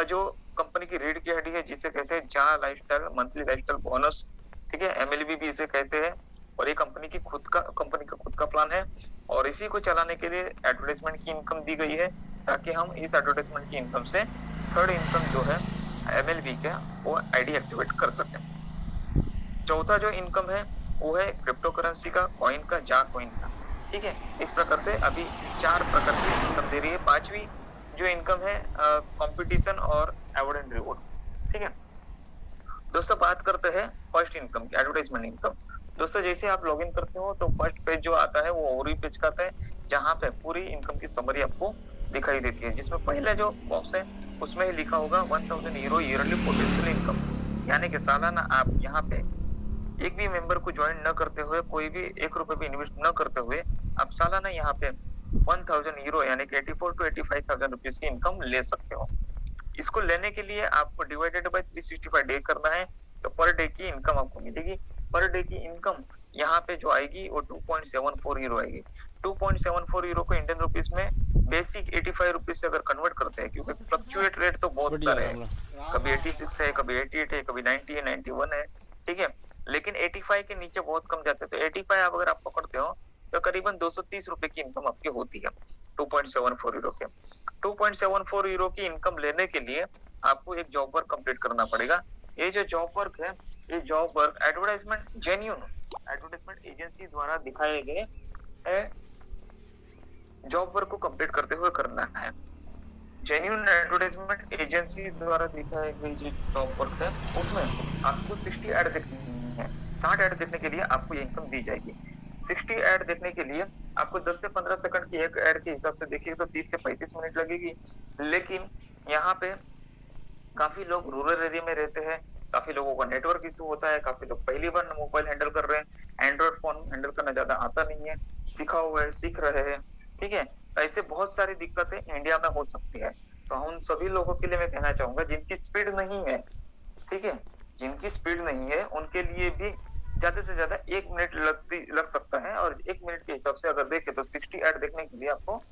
जो कंपनी की रीढ़ की हड्डी है जिसे कहते हैं जा लाइफस्टाइल मंथली लाइफस्टाइल बोनस, ठीक है, एमएलबी भी इसे कहते हैं, और ये कंपनी का खुद का प्लान है, और इसी को चलाने के लिए एडवर्टाइजमेंट की इनकम दी गई है, ताकि हम इस एडवर्टाइजमेंट की इनकम से थर्ड इनकम जो है एमएलबी का, वो आईडी एक्टिवेट कर सकें। चौथा जो इनकम है वो है क्रिप्टो करेंसी का, कॉइन का, जा कॉइन का। ठीक है, इस प्रकार से अभी 4 प्रकार की इनकम दे रही है। 5वीं जो इनकम है कंपटीशन और अवार्ड एंड रिवॉर्ड। ठीक है दोस्तों, बात करते हैं फर्स्ट इनकम की, एडवर्टाइजमेंट इनकम। दोस्तों जैसे आप लॉगिन करते हो तो फर्स्ट पेज जो आता है वो ओवरव्यू पेज का आता है, जहां पे पूरी इनकम की समरी आपको दिखाई देती है, जिसमें पहला जो बॉक्स है उसमें ही लिखा होगा 1000 यूरो ईयरली पोटेंशियल इनकम, यानी कि सालाना आप यहाँ पे एक भी मेंबर को ज्वाइन न करते हुए, कोई भी 1 रुपए भी इन्वेस्ट न करते हुए, आप सालाना यहाँ पे 1000 यूरो यानी कि 84 to 85,000 रुपीज की इनकम ले सकते हो। इसको लेने के लिए आपको डिवाइडेड बाय 365 डे करना है, तो पर डे की इनकम आपको मिलेगी। पर डे की इनकम यहाँ पे जो आएगी वो 2.74 यूरो आएगी। 2.74 यूरो को इंडियन रुपीस में बेसिक 85 रुपीज से अगर कन्वर्ट करते हैं, क्योंकि फ्लक्चुएट रेट तो बहुत सारे हैं, कभी 86 है, कभी 88 है, कभी 90 है, 91 है। ठीक है, लेकिन 85 के नीचे बहुत कम जाते हैं, तो 85 अगर आप पकड़ते हो तो करीबन 230 रुपए की इनकम आपकी होती है 2.74 यूरो के। 2.74 यूरो की इनकम लेने के लिए आपको एक जॉब वर्क कंप्लीट करना पड़ेगा। ये जो जॉब वर्क है, ये जॉब वर्क एडवर्टाइजमेंट एजेंसी द्वारा दिखाए गए जॉब वर्क को कंप्लीट करते हुए करना है। जेन्युइन एडवर्टाइजमेंट एजेंसी द्वारा दिखाई गई जो जॉब वर्क है उसमें आपको 60 ऐड देखनी है। 60 ऐड देखने के लिए आपको ये इनकम दी जाएगी। 60 ऐड देखने के लिए आपको 10 से 15 सेकंड की एक ऐड के हिसाब से देखिए तो 30 से 35 मिनट लगेगी। लेकिन यहाँ पे काफी लोग रूरल एरिया में रहते हैं, काफी लोगों का नेटवर्क इशू होता है, काफी लोग पहली बार मोबाइल हैंडल कर रहे हैं, एंड्रॉइड फोन हैंडल करना ज्यादा आता नहीं है, सीखा हुआ है, सीख रहे हैं। ठीक है, ऐसे बहुत सारी दिक्कतें इंडिया में हो सकती है। तो उन सभी लोगों के लिए मैं कहना चाहूंगा जिनकी स्पीड नहीं है, ठीक है, जिनकी स्पीड नहीं है उनके लिए भी ज्यादा से ज्यादा 1 मिनट लग सकता है। और 1 मिनट के हिसाब से अगर देखें तो 60 ऐड देखने के लिए आपको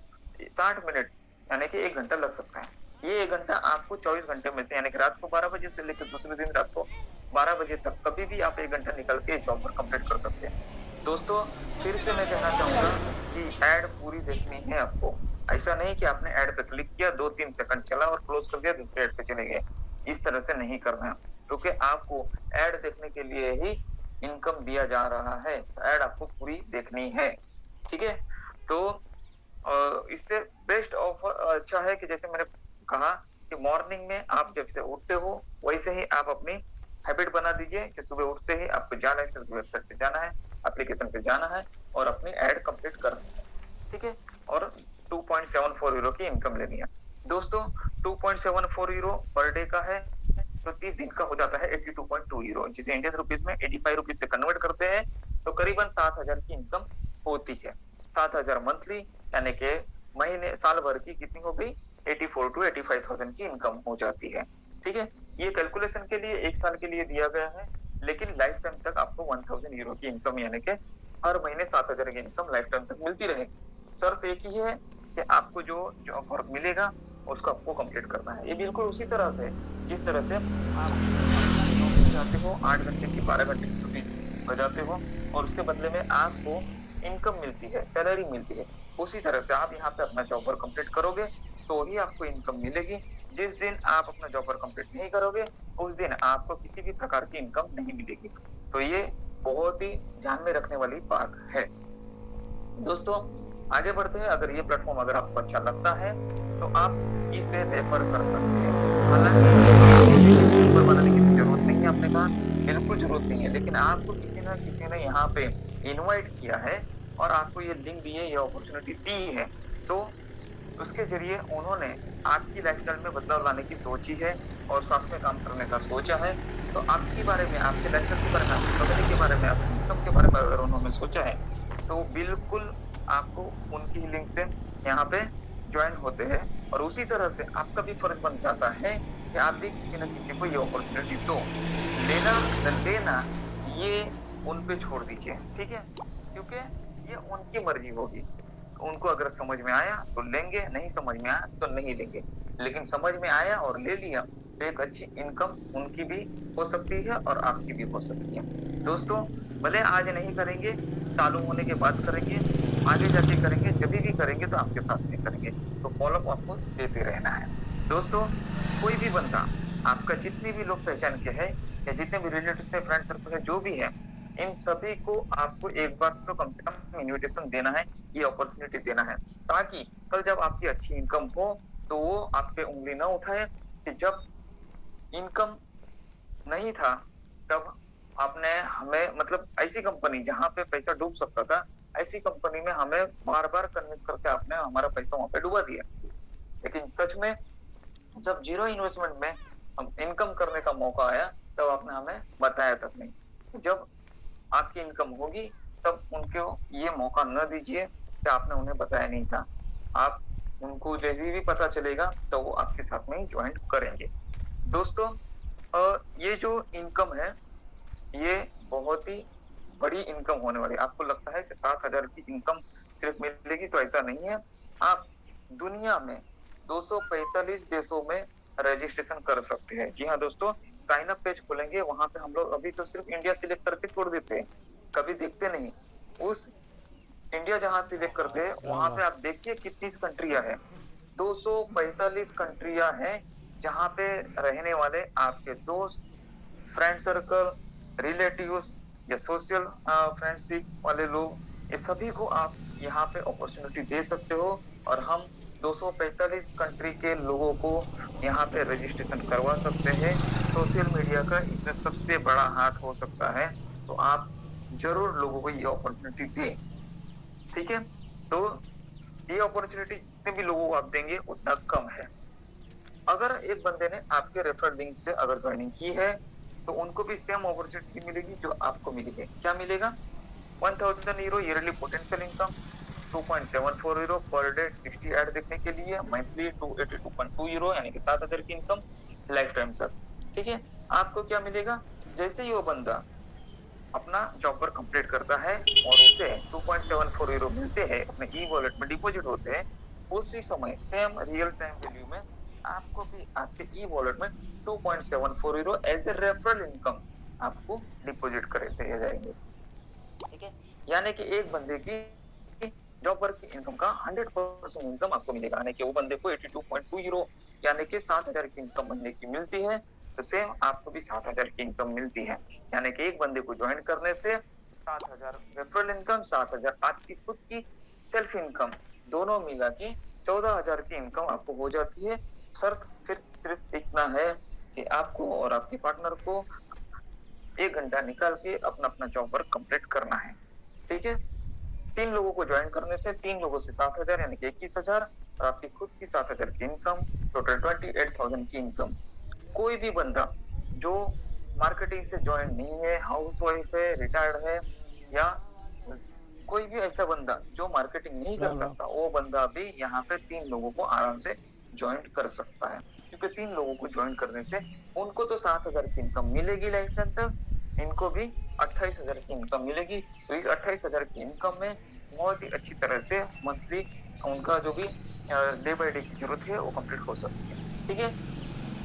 60 मिनट यानी कि 1 घंटा लग सकता है। ये 1 घंटा आपको 24 घंटे में से यानी कि रात को 12 बजे से लेकर दूसरे दिन रात को 12 बजे तक कभी भी आप 1 घंटा निकल के जॉब पर कंप्लीट कर सकते हैं। दोस्तों फिर से मैं कहना चाहूंगा कि ऐड पूरी देखनी है आपको। ऐसा नहीं कि आपने ऐड पे क्लिक किया, 2-3 सेकंड चला और क्लोज कर दिया, दूसरे ऐड पे चले गए। इस तरह से नहीं करना है, क्योंकि आपको ऐड देखने के लिए ही इनकम दिया जा रहा है, ऐड आपको पूरी देखनी है। ठीक है, तो इससे बेस्ट ऑफर अच्छा है कि जैसे मैंने कहा कि मॉर्निंग में आप जब से उठते हो वैसे ही आप अपनी हैबिट बना दीजिए कि सुबह उठते ही आपको जाना है, वेबसाइट पे जाना है, एप्लीकेशन पे जाना है और अपनी ऐड कंप्लीट करनी है। ठीक है, और 2.74 यूरो की इनकम लेनी है। दोस्तों 2.74 यूरो पर डे का है, तो 30 दिन का हो जाता है 82.2 यूरो, जिसे इंडियन रुपीस में 85 रुपीज से कन्वर्ट करते हैं तो करीबन 7,000 की इनकम होती है। 7,000 मंथली यानी कि महीने साल भर की कितनी हो गई, 84 to 85,000 की इनकम हो जाती है। ठीक है, ये कैलकुलेशन के लिए 1 साल के लिए दिया गया है, लेकिन लाइफ टाइम तक आपको 1000 यूरो की इनकम यानी कि हर महीने 7,000 की इनकम लाइफ टाइम तक मिलती रहेगी। शर्त एक ही है कि आपको जो जॉब वर्क मिलेगा उसको आपको कंप्लीट करना है। ये बिल्कुल उसी तरह से जिस तरह से आप जाते हो 8 घंटे की 12 घंटे की ड्यूटी बजाते हो और उसके बदले में आपको इनकम मिलती है, सैलरी मिलती है, उसी तरह से आप यहाँ पे अपना जॉब वर्क कंप्लीट करोगे तो ही आपको इनकम मिलेगी। जिस दिन आप अपना जॉब वर्क कंप्लीट नहीं करोगे उस दिन आपको किसी भी प्रकार की इनकम नहीं मिलेगी। तो ये बहुत ही ध्यान में रखने वाली बात है। दोस्तों आगे बढ़ते हैं। अगर ये प्लेटफॉर्म अगर आपको अच्छा लगता है तो आप इसे रेफर कर सकते हैं। हालांकि बनाने की जरूरत नहीं है, आपने कहा बिल्कुल जरूरत नहीं है, लेकिन आपको किसी ना किसी ने यहाँ पे इनवाइट किया है और आपको ये लिंक दी है, ये अपॉर्चुनिटी दी है, तो उसके जरिए उन्होंने आपकी लाइफस्टाइल में बदलाव लाने की सोची है और साथ में काम करने का सोचा है। तो आपके बारे में, आपके लाइफस्टाइल के बारे में, आपकी फैमिली के बारे में, आपकी इनकम के बारे में अगर उन्होंने सोचा है तो बिल्कुल आपको उनकी लिंक से यहाँ पे ज्वाइन होते हैं और उसी तरह से आपका भी फर्ज बन जाता है कि आप भी किसी न किसी को ये अपॉर्चुनिटी दो। लेना न लेना ये उन पे छोड़ दीजिए, ठीक है, क्योंकि ये उनकी मर्जी होगी। उनको अगर समझ में आया तो लेंगे, नहीं समझ में आया तो नहीं लेंगे, लेकिन समझ में आया और ले लिया तो एक अच्छी इनकम उनकी भी हो सकती है और आपकी भी हो सकती है। दोस्तों, भले आज नहीं करेंगे, चालू होने के बाद करेंगे, आगे जाके करेंगे, जब भी करेंगे तो आपके साथ में करेंगे। तो फॉलोअप आपको देते रहना है। दोस्तों, कोई भी बंदा आपका जितने भी लोग पहचान के है या जितने भी रिलेटिव है, फ्रेंड सर्कल है, जो भी है, इन सभी को आपको एक बार तो कम से कम इनविटेशन देना है, ये अपॉर्चुनिटी देना है, ताकि कल जब आपकी अच्छी इनकम हो तो वो आप पे उंगली ना उठाए कि जब इनकम नहीं था तब आपने हमें, मतलब ऐसी कंपनी जहां पे पैसा डूब सकता था, ऐसी कंपनी में हमें बार बार कन्विंस करके आपने हमारा पैसा वहां पे डुबा दिया। लेकिन सच में जब जीरो इन्वेस्टमेंट में हम इनकम करने का मौका आया तब आपने हमें बताया तक नहीं। जब आपकी इनकम होगी तब उनको ये मौका न दीजिए कि आपने उन्हें बताया नहीं था। आप उनको जब भी पता चलेगा तो वो आपके साथ में ही ज्वाइन करेंगे। दोस्तों, ये जो इनकम है, ये बहुत ही बड़ी इनकम होने वाली है। आपको लगता है कि 7,000 की इनकम सिर्फ मिलेगी, तो ऐसा नहीं है। आप दुनिया में 245 देशों में रजिस्ट्रेशन कर सकते हैं। जी हाँ दोस्तों, साइन अप पेज खोलेंगे, वहां पे हम लोग अभी तो सिर्फ इंडिया सिलेक्ट करके छोड़ देते हैं, कभी देखते नहीं। उस इंडिया जहां सिलेक्ट करते हैं वहां पे आप देखिए कितनी कंट्रियां हैं। 245 कंट्रियां हैं जहां पे रहने वाले आपके दोस्त, फ्रेंड सर्कल, रिलेटिव्स या सोशल फ्रेंडशिप वाले लोग, ये सभी को आप यहाँ पे अपॉर्चुनिटी दे सकते हो। और हम 245 कंट्री के लोगों को यहाँ पे रजिस्ट्रेशन करवा सकते हैं। सोशल मीडिया का इसमें सबसे बड़ा हाथ हो सकता है, तो आप जरूर लोगों को ये अपॉर्चुनिटी दें। ठीक है, तो ये अपॉर्चुनिटी जितने भी लोगों को आप देंगे उतना कम है। अगर एक बंदे ने आपके रेफरल लिंक से अगर ज्वाइनिंग की है तो उनको भी सेम अपॉर्चुनिटी मिलेगी जो आपको मिली है। क्या मिलेगा? 1000 euro yearly potential income, 2.74 euro per day 60 add देखने के लिए, मंथली 282.2 यूरो यानी कि 7,000 की इनकम लाइफ टाइम तक। ठीक है, आपको क्या मिलेगा? जैसे ही वो बंदा अपना जॉब पर कंप्लीट करता है और उसे 2.74 यूरो मिलते हैं, अपने ई वॉलेट में डिपॉजिट होते हैं, उसी समय सेम रियल टाइम वैल्यू में आपको भी आपके ई वॉलेट में 2.74 euro as a referral income आपको डिपॉजिट करे दिए जाएंगे। ठीक है, यानी कि एक बंदे की जॉब वर्क की इनकम का 100% इनकम आपको मिलेगा। यानी कि वो बंदे को 82.2 यूरो यानी कि 7,000 की इनकम बनने की मिलती है, तो सेम आपको भी 7,000 की इनकम मिलती है। यानी कि एक बंदे को ज्वाइन करने से 7,000 रेफरल इनकम, 7,000 आपकी खुद की सेल्फ इनकम, दोनों मिला के 14,000 की इनकम आपको हो जाती है। शर्त फिर सिर्फ इतना है कि आपको और आपके पार्टनर को 1 घंटा निकाल के अपना अपना जॉब वर्क कंप्लीट करना है। ठीक है, 3 लोगों को ज्वाइन करने से 3 लोगों से 7,000 यानी कि 21,000 और आपकी खुद की 7,000 की इनकम, टोटल 28,000 की इनकम। कोई भी बंदा जो मार्केटिंग से ज्वाइन नहीं है, हाउस वाइफ है, रिटायर्ड है, या कोई भी ऐसा बंदा जो मार्केटिंग नहीं कर सकता, वो बंदा भी यहाँ पे 3 लोगों को आराम से ज्वाइन कर सकता है। क्योंकि 3 लोगों को ज्वाइन करने से उनको तो 7,000 की इनकम मिलेगी लाइफ टाइम तक, इनको भी 28,000 की इनकम मिलेगी। तो इस 28,000 की इनकम में बहुत ही अच्छी तरह से मंथली उनका जो भी डे बाय डे की जरूरत है वो कंप्लीट हो सकती है। ठीक है,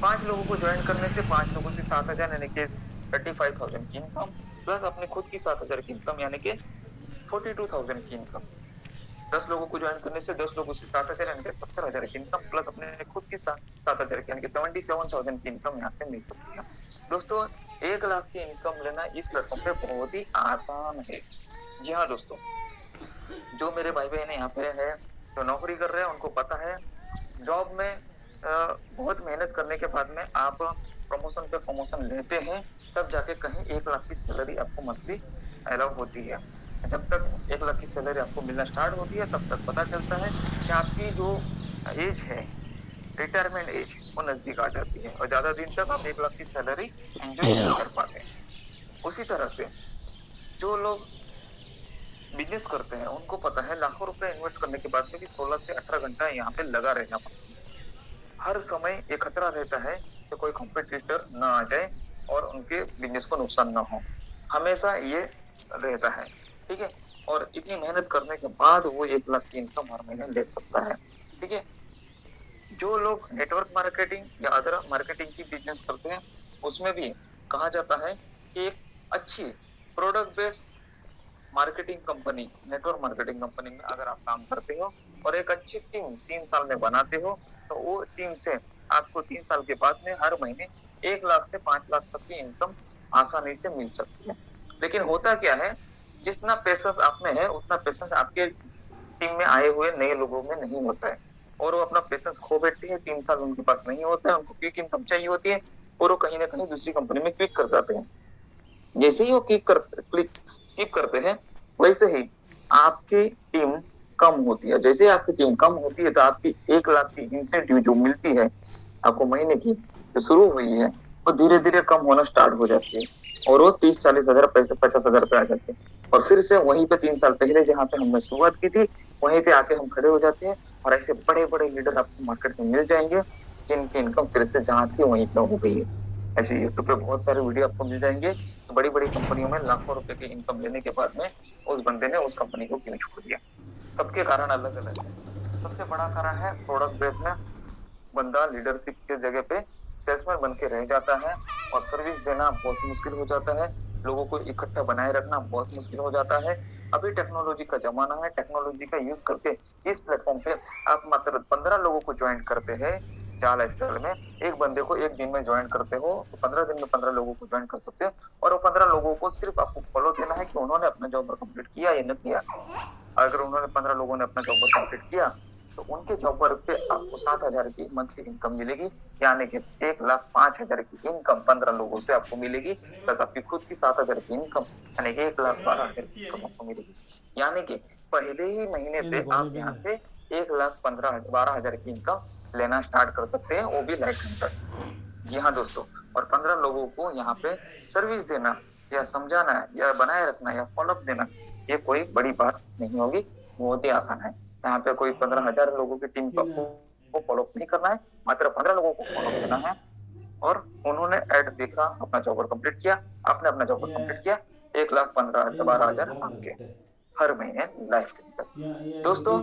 5 लोगों को ज्वाइन करने से 5 लोगों से 7,000 यानी कि 35,000 की इनकम, प्लस अपने खुद की 7,000 की इनकम यानी कि 42,000 की इनकम। 10 लोगों को ज्वाइन करने से 10 लोगों से 7,000 यानी कि 70,000 की इनकम, प्लस अपने खुद की 7,000 की यानी कि 77,000 की इनकम यहाँ से मिल सकती है। दोस्तों, 1 लाख की इनकम लेना इस प्लेटफॉर्म पे बहुत ही आसान है। जी हाँ दोस्तों, जो मेरे भाई बहन यहाँ पे है, जो नौकरी कर रहे हैं, उनको पता है जॉब में बहुत मेहनत करने के बाद में आप प्रमोशन पे प्रमोशन लेते हैं, तब जाके कहीं 1 लाख की सैलरी आपको मंथली अलाउ होती है। जब तक 1 लाख की सैलरी आपको मिलना स्टार्ट होती है तब तक पता चलता है कि आपकी जो एज है, रिटायरमेंट एज, वो नजदीक आ जाती है और ज्यादा दिन तक आप 1 लाख की सैलरी एंजॉय नहीं कर पाते। उसी तरह से जो लोग बिजनेस करते हैं उनको पता है लाखों रुपए इन्वेस्ट करने के बाद में भी 16 से 18 घंटा यहाँ पे लगा रहना पड़ता है। हर समय ये खतरा रहता है कि कोई कॉम्पिटिटर ना आ जाए और उनके बिजनेस को नुकसान ना हो, हमेशा ये रहता है। ठीक है, और इतनी मेहनत करने के बाद वो 1 लाख की इनकम हर महीने ले सकता है। ठीक है, जो लोग नेटवर्क मार्केटिंग या अदर मार्केटिंग की बिजनेस करते हैं उसमें भी कहा जाता है कि एक अच्छी product based marketing company, network marketing company में अगर आप काम करते हो और एक अच्छी टीम 3 साल में बनाते हो तो वो टीम से आपको 3 साल के बाद में हर महीने 1 लाख से 5 लाख तक की इनकम आसानी से मिल सकती है। लेकिन होता क्या है, जितना पेशेंस आप में है उतना पेशेंस आपके टीम में आए हुए नए लोगों में नहीं होता है और वो अपना पेशेंस खो बैठते हैं। 3 साल उनके पास नहीं होता है, उनको क्विक इनकम चाहिए होती है और वो कहीं ना कहीं दूसरी कंपनी में क्विक कर जाते हैं। जैसे ही वो क्लिक स्किप करते हैं वैसे ही आपकी टीम कम होती है। जैसे ही आपकी टीम कम होती है तो आपकी 1 लाख की इंसेंटिव जो मिलती है आपको महीने की, जो शुरू हुई है, वो धीरे धीरे कम होना स्टार्ट हो जाती है और वो 30-40 हजार, 50-हजार पे आ जाती है और फिर से वहीं पे 3 साल पहले जहाँ पे हमने शुरुआत की थी वहीं पे आके हम खड़े हो जाते हैं और ऐसे बड़े बड़े लीडर आपको मार्केट में मिल जाएंगे जिनकी इनकम फिर से जहाँ थी वहीं पे हो गई है। ऐसे यूट्यूब पे बहुत सारे वीडियो आपको मिल जाएंगे। तो बड़ी बड़ी कंपनियों में लाखों रुपए की इनकम लेने के बाद में उस बंदे ने उस कंपनी को क्यों छोड़ दिया। सबके कारण अलग अलग है। सबसे बड़ा कारण है प्रोडक्ट बेस में बंदा लीडरशिप के जगह पे सेल्समैन बन के रह जाता है और सर्विस देना बहुत मुश्किल हो जाता है। लोगों को इकट्ठा बनाए रखना बहुत मुश्किल हो जाता है। अभी टेक्नोलॉजी का जमाना है, टेक्नोलॉजी का यूज करके इस प्लेटफॉर्म पे आप मात्र 15 लोगों को ज्वाइन करते हैं। जाल लाइफस्टाइल में एक बंदे को एक दिन में ज्वाइन करते हो तो 15 दिन में 15 लोगों को ज्वाइन कर सकते हो और वो 15 लोगों को सिर्फ आपको फॉलो देना है कि उन्होंने अपना जॉब कंप्लीट किया या नहीं किया। अगर उन्होंने 15 लोगों ने अपना जॉब कंप्लीट किया तो उनके जॉब वर्क पे आपको 7 हजार की मंथली इनकम मिलेगी, यानी कि 1,05,000 की इनकम 15 लोगों से आपको मिलेगी प्लस आपकी खुद की 7 हजार की इनकम, यानी कि 1,12,000 की इनकम आपको मिलेगी। यानी कि पहले ही महीने से आप यहाँ से 1,12,000 की इनकम लेना स्टार्ट कर सकते हैं, वो भी लाइफ टाइम तक। जी हाँ दोस्तों, और 15 लोगों को यहाँ पे सर्विस देना या समझाना या बनाए रखना या फॉलोअप देना ये कोई बड़ी बात नहीं होगी, बहुत ही आसान है। यहाँ पे कोई 15 हजार लोगों की टीम को फॉलोअप नहीं करना है, मात्र 15 लोगों को फॉलोअप देना है और उन्होंने एड देखा, अपना जॉब कंप्लीट किया, आपने अपना जॉब कंप्लीट किया, 1,12,000 आपके हर महीने लाइफ टाइम तक। दोस्तों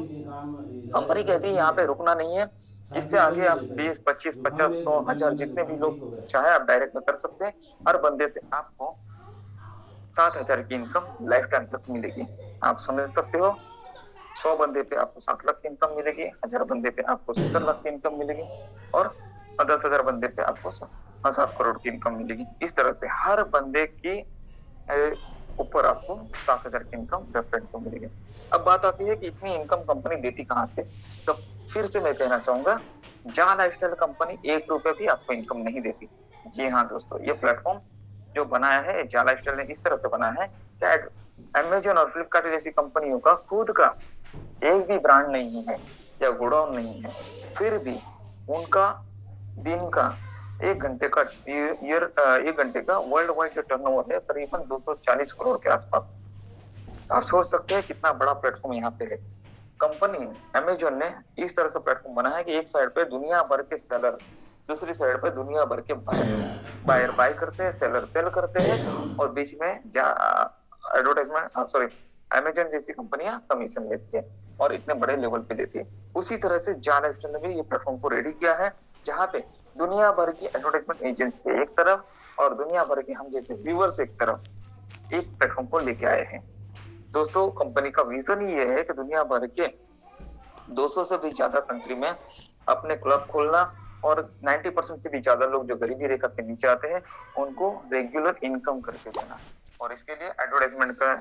कंपनी कहती है यहाँ पे रुकना नहीं है, इससे आगे आप 20, 25, 50, 100, 1000 जितने भी लोग चाहे आप डायरेक्ट में कर सकते हैं। हर बंदे से आपको 7 हजार की इनकम लाइफ टाइम तक मिलेगी। आप समझ सकते हो, 100 बंदे पे आपको 7 लाख की इनकम मिलेगी, 1000 बंदे पे आपको 70 लाख की इनकम मिलेगी और 10,000 बंदे पे आपको 7 करोड़ की इनकम मिलेगी। इस तरह से हर बंदे की ऊपर आपको 7 हजार की इनकम डेफिनेट को मिलेगी। अब बात आती है कि इतनी इनकम कंपनी देती कहाँ से, तो फिर से मैं कहना चाहूंगा, जहाँ लाइफस्टाइल कंपनी 1 रुपए भी आपको इनकम नहीं देती। जी हाँ दोस्तों, ये प्लेटफॉर्म जो बनाया है जहाँ लाइफस्टाइल ने इस तरह से बनाया है कि अमेजन और फ्लिपकार्ट जैसी कंपनियों का खुद का एक भी ब्रांड नहीं है या गोडाउन नहीं है, फिर भी उनका दिन का 1 घंटे का एक घंटे का वर्ल्ड वाइड जो टर्नओवर है करीबन 240 करोड़ के आसपास। आप सोच सकते हैं कितना बड़ा प्लेटफॉर्म यहाँ पे है। कंपनी अमेजोन ने इस तरह से प्लेटफॉर्म बनाया है कि एक साइड पे दुनिया भर के सेलर, दूसरी साइड पे दुनिया भर के बायर बाय करते हैं, सेलर सेल करते हैं और बीच में एडवर्टाइजमेंट सॉरी अमेजन जैसी कंपनियां कमीशन लेती है और इतने बड़े लेवल पे लेती है। उसी तरह से जाल लाइफस्टाइल ने भी ये प्लेटफॉर्म को रेडी किया है जहाँ पे दुनिया भर की एडवर्टाइजमेंट एजेंसी एक तरफ और दुनिया भर के हम जैसे व्यूअर्स एक तरफ एक प्लेटफॉर्म को लेके आए हैं। दोस्तों कंपनी का विजन ही ये है कि दुनिया भर के 200 से भी ज्यादा कंट्री में अपने क्लब खोलना और 90% से भी ज्यादा लोग जो गरीबी रेखा के नीचे आते हैं उनको रेगुलर इनकम करके देना। और इसके लिए एडवर्टाइजमेंट का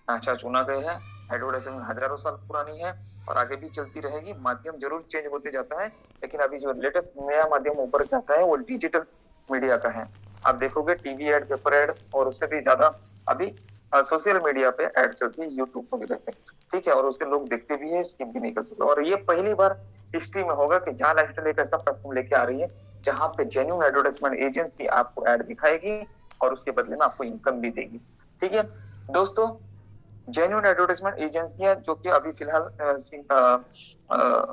ढांचा चुना गया है। एडवर्टाइजमेंट हजारों साल पुरानी है और आगे भी चलती रहेगी। माध्यम जरूर चेंज होते जाता है, लेकिन अभी जो लेटेस्ट नया माध्यम ऊपर जाता है वो डिजिटल मीडिया का है। आप देखोगे टीवी एड, पेपर एड और उससे भी ज्यादा अभी सोशल मीडिया पे एड चलती है, यूट्यूब वगैरह पे, ठीक है, और उसे लोग देखते भी है, स्किप भी नहीं कर सकते। और ये पहली बार हिस्ट्री में होगा कि जहाँ लाइफस्टाइल एक ऐसा प्लेटफॉर्म लेके आ रही है जहाँ पे जेन्युइन एडवर्टाइजमेंट एजेंसी आपको एड दिखाएगी और उसके बदले में आपको इनकम भी देगी। ठीक है दोस्तों, जेन्युइन एडवर्टाइजमेंट एजेंसियां जो कि अभी फिलहाल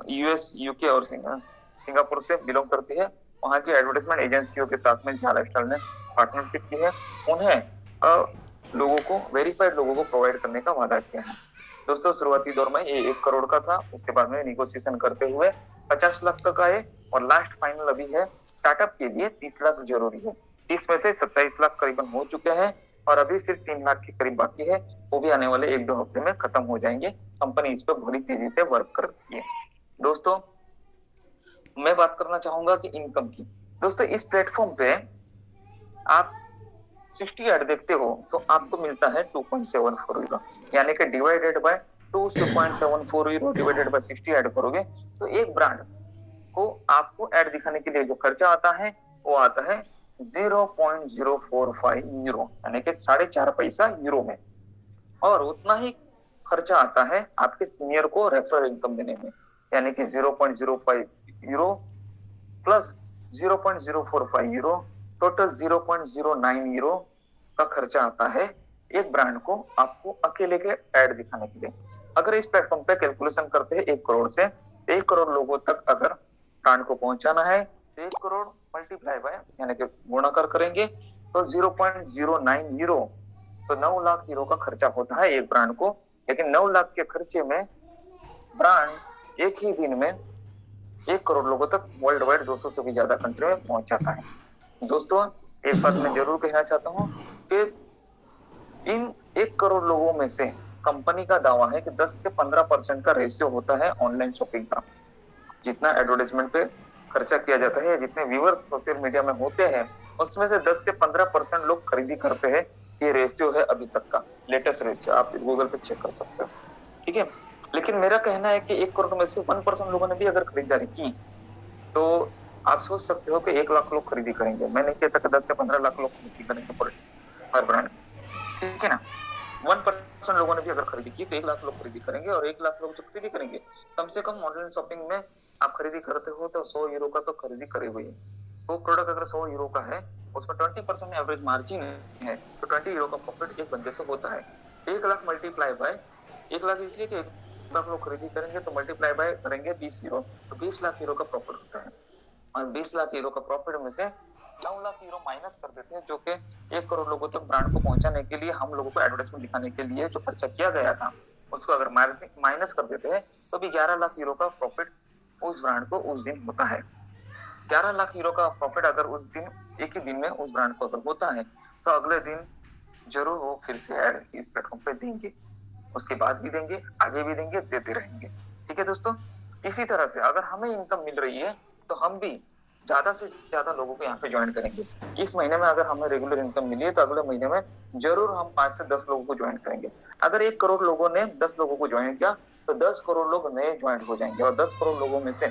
यूएस, यूके और सिंगापुर से बिलोंग करती है, वहां की एडवर्टाइजमेंट एजेंसियों के साथ में जहाँ लाइफस्टाइल ने पार्टनरशिप की है, उन्हें लोगों को, वेरीफाइड लोगों को प्रोवाइड करने का वादा किया है। दोस्तों शुरुआती दौर में ये 1 करोड़ का था, उसके बाद में निगोशिएशन करते हुए 50 लाख तक आए, और लास्ट फाइनल अभी है स्टार्टअप के लिए 30 लाख जरूरी है। 30 में से 27 लाख करीबन हो चुके हैं, और अभी सिर्फ 3 लाख के करीब बाकी है, वो भी आने वाले 1-2 हफ्ते में खत्म हो जाएंगे। कंपनी इस पर बड़ी तेजी से वर्क कर रही है। दोस्तों, मैं बात करना चाहूंगा कि इनकम की। दोस्तों, इस प्लेटफॉर्म पे आप 60 ऐड देखते हो तो आपको मिलता है 2.74 यूरो, यानी कि divided by 2.74 euro divided by 60 add करोगे तो एक ब्रांड को आपको ऐड दिखाने के लिए जो खर्चा आता है वो आता है 0.045 यूरो, यानी कि 4.5 पैसा यूरो में। और उतना ही खर्चा आता है आपके सीनियर को रेफरल इनकम देने में, यानी कि 0.05 euro plus 0.045 euro, total 0.09 euro का खर्चा आता है एक ब्रांड को आपको अकेले के ऐड दिखाने के लिए। अगर इस प्लेटफॉर्म पे कैलकुलेशन करते हैं 1 करोड़ से, 1 करोड़ लोगों तक अगर ब्रांड को पहुंचाना है तो 1 करोड़ मल्टीप्लाई बाय, यानी कि गुणाकार करेंगे तो 0.09 यूरो, तो 9 लाख यूरो का खर्चा होता है एक ब्रांड को। लेकिन 9 लाख के खर्चे में ब्रांड एक ही दिन में 1 करोड़ लोगों तक वर्ल्ड वाइड 200 से भी ज्यादा कंट्री में पहुंच जाता है। दोस्तों, एक बात मैं जरूर कहना चाहता हूँ कि इन 1 करोड़ लोगों में से कंपनी का दावा है कि 10 से 15% का रेशियो होता है ऑनलाइन शॉपिंग का। जितना एडवर्टाइजमेंट पे खर्चा किया जाता है, जितने व्यूअर्स सोशल मीडिया में होते हैं, उसमें से 10 से 15% लोग खरीदी करते हैं। ये रेशियो है अभी तक का लेटेस्ट रेशियो, आप गूगल पे चेक कर सकते हो। ठीक है, लेकिन मेरा कहना है कि 1 करोड़ में से 1% लोगों ने भी अगर खरीदारी की तो आप सोच सकते हो कि 1 लाख लोग खरीदी करेंगे। मैं नहीं कहता कि 10 से 15 लाख लोग खरीदी करेंगे हर ब्रांड, ठीक है ना। 1% लोगों ने भी अगर खरीदी की तो 1 लाख लोग खरीदी करेंगे, और 1 लाख लोग जो खरीदी करेंगे, कम से कम ऑनलाइन शॉपिंग में आप खरीदी करते हो तो 100 यूरो का तो खरीदी करे हुए। वो प्रोडक्ट अगर 100 यूरो का है, उसमें 20% एवरेज मार्जिन है, तो 20 यूरो का प्रॉफिट एक बंदे से होता है। 1 लाख मल्टीप्लाई बाय 1 लाख, इसलिए कि 1 लाख लोग खरीदी करेंगे तो मल्टीप्लाई बाय करेंगे 20 यूरो, तो 20 लाख यूरो का प्रॉफिट होता है। और 20 लाख यूरो का प्रॉफिट में से 9 लाख यूरो माइनस कर देते हैं, जो कि 1 करोड़ लोगों तक ब्रांड को पहुंचाने के लिए, हम लोगों को एडवर्टाइजमेंट दिखाने के लिए जो खर्चा किया गया था, उसको अगर माइनस कर देते हैं तो भी 11 लाख यूरो का प्रॉफिट उस ब्रांड को उस दिन होता है। 11 लाख यूरो का प्रॉफिट अगर उस दिन, एक ही दिन में उस ब्रांड को अगर होता है, तो अगले दिन जरूर वो फिर से ऐड इस प्लेटफॉर्म पे देंगे, उसके बाद भी देंगे, आगे भी देंगे, देते रहेंगे। ठीक है दोस्तों, इसी तरह से अगर हमें इनकम मिल रही है तो हम भी ज्यादा से ज्यादा लोगों को यहाँ पे ज्वाइन करेंगे। इस महीने में अगर हमें रेगुलर इनकम मिली है तो अगले महीने में जरूर हम 5 से 10 लोगों को ज्वाइन करेंगे। अगर 1 करोड़ लोगों ने 10 लोगों को ज्वाइन किया तो 10 करोड़ लोग नए ज्वाइन हो जाएंगे, और 10 करोड़ लोगों में से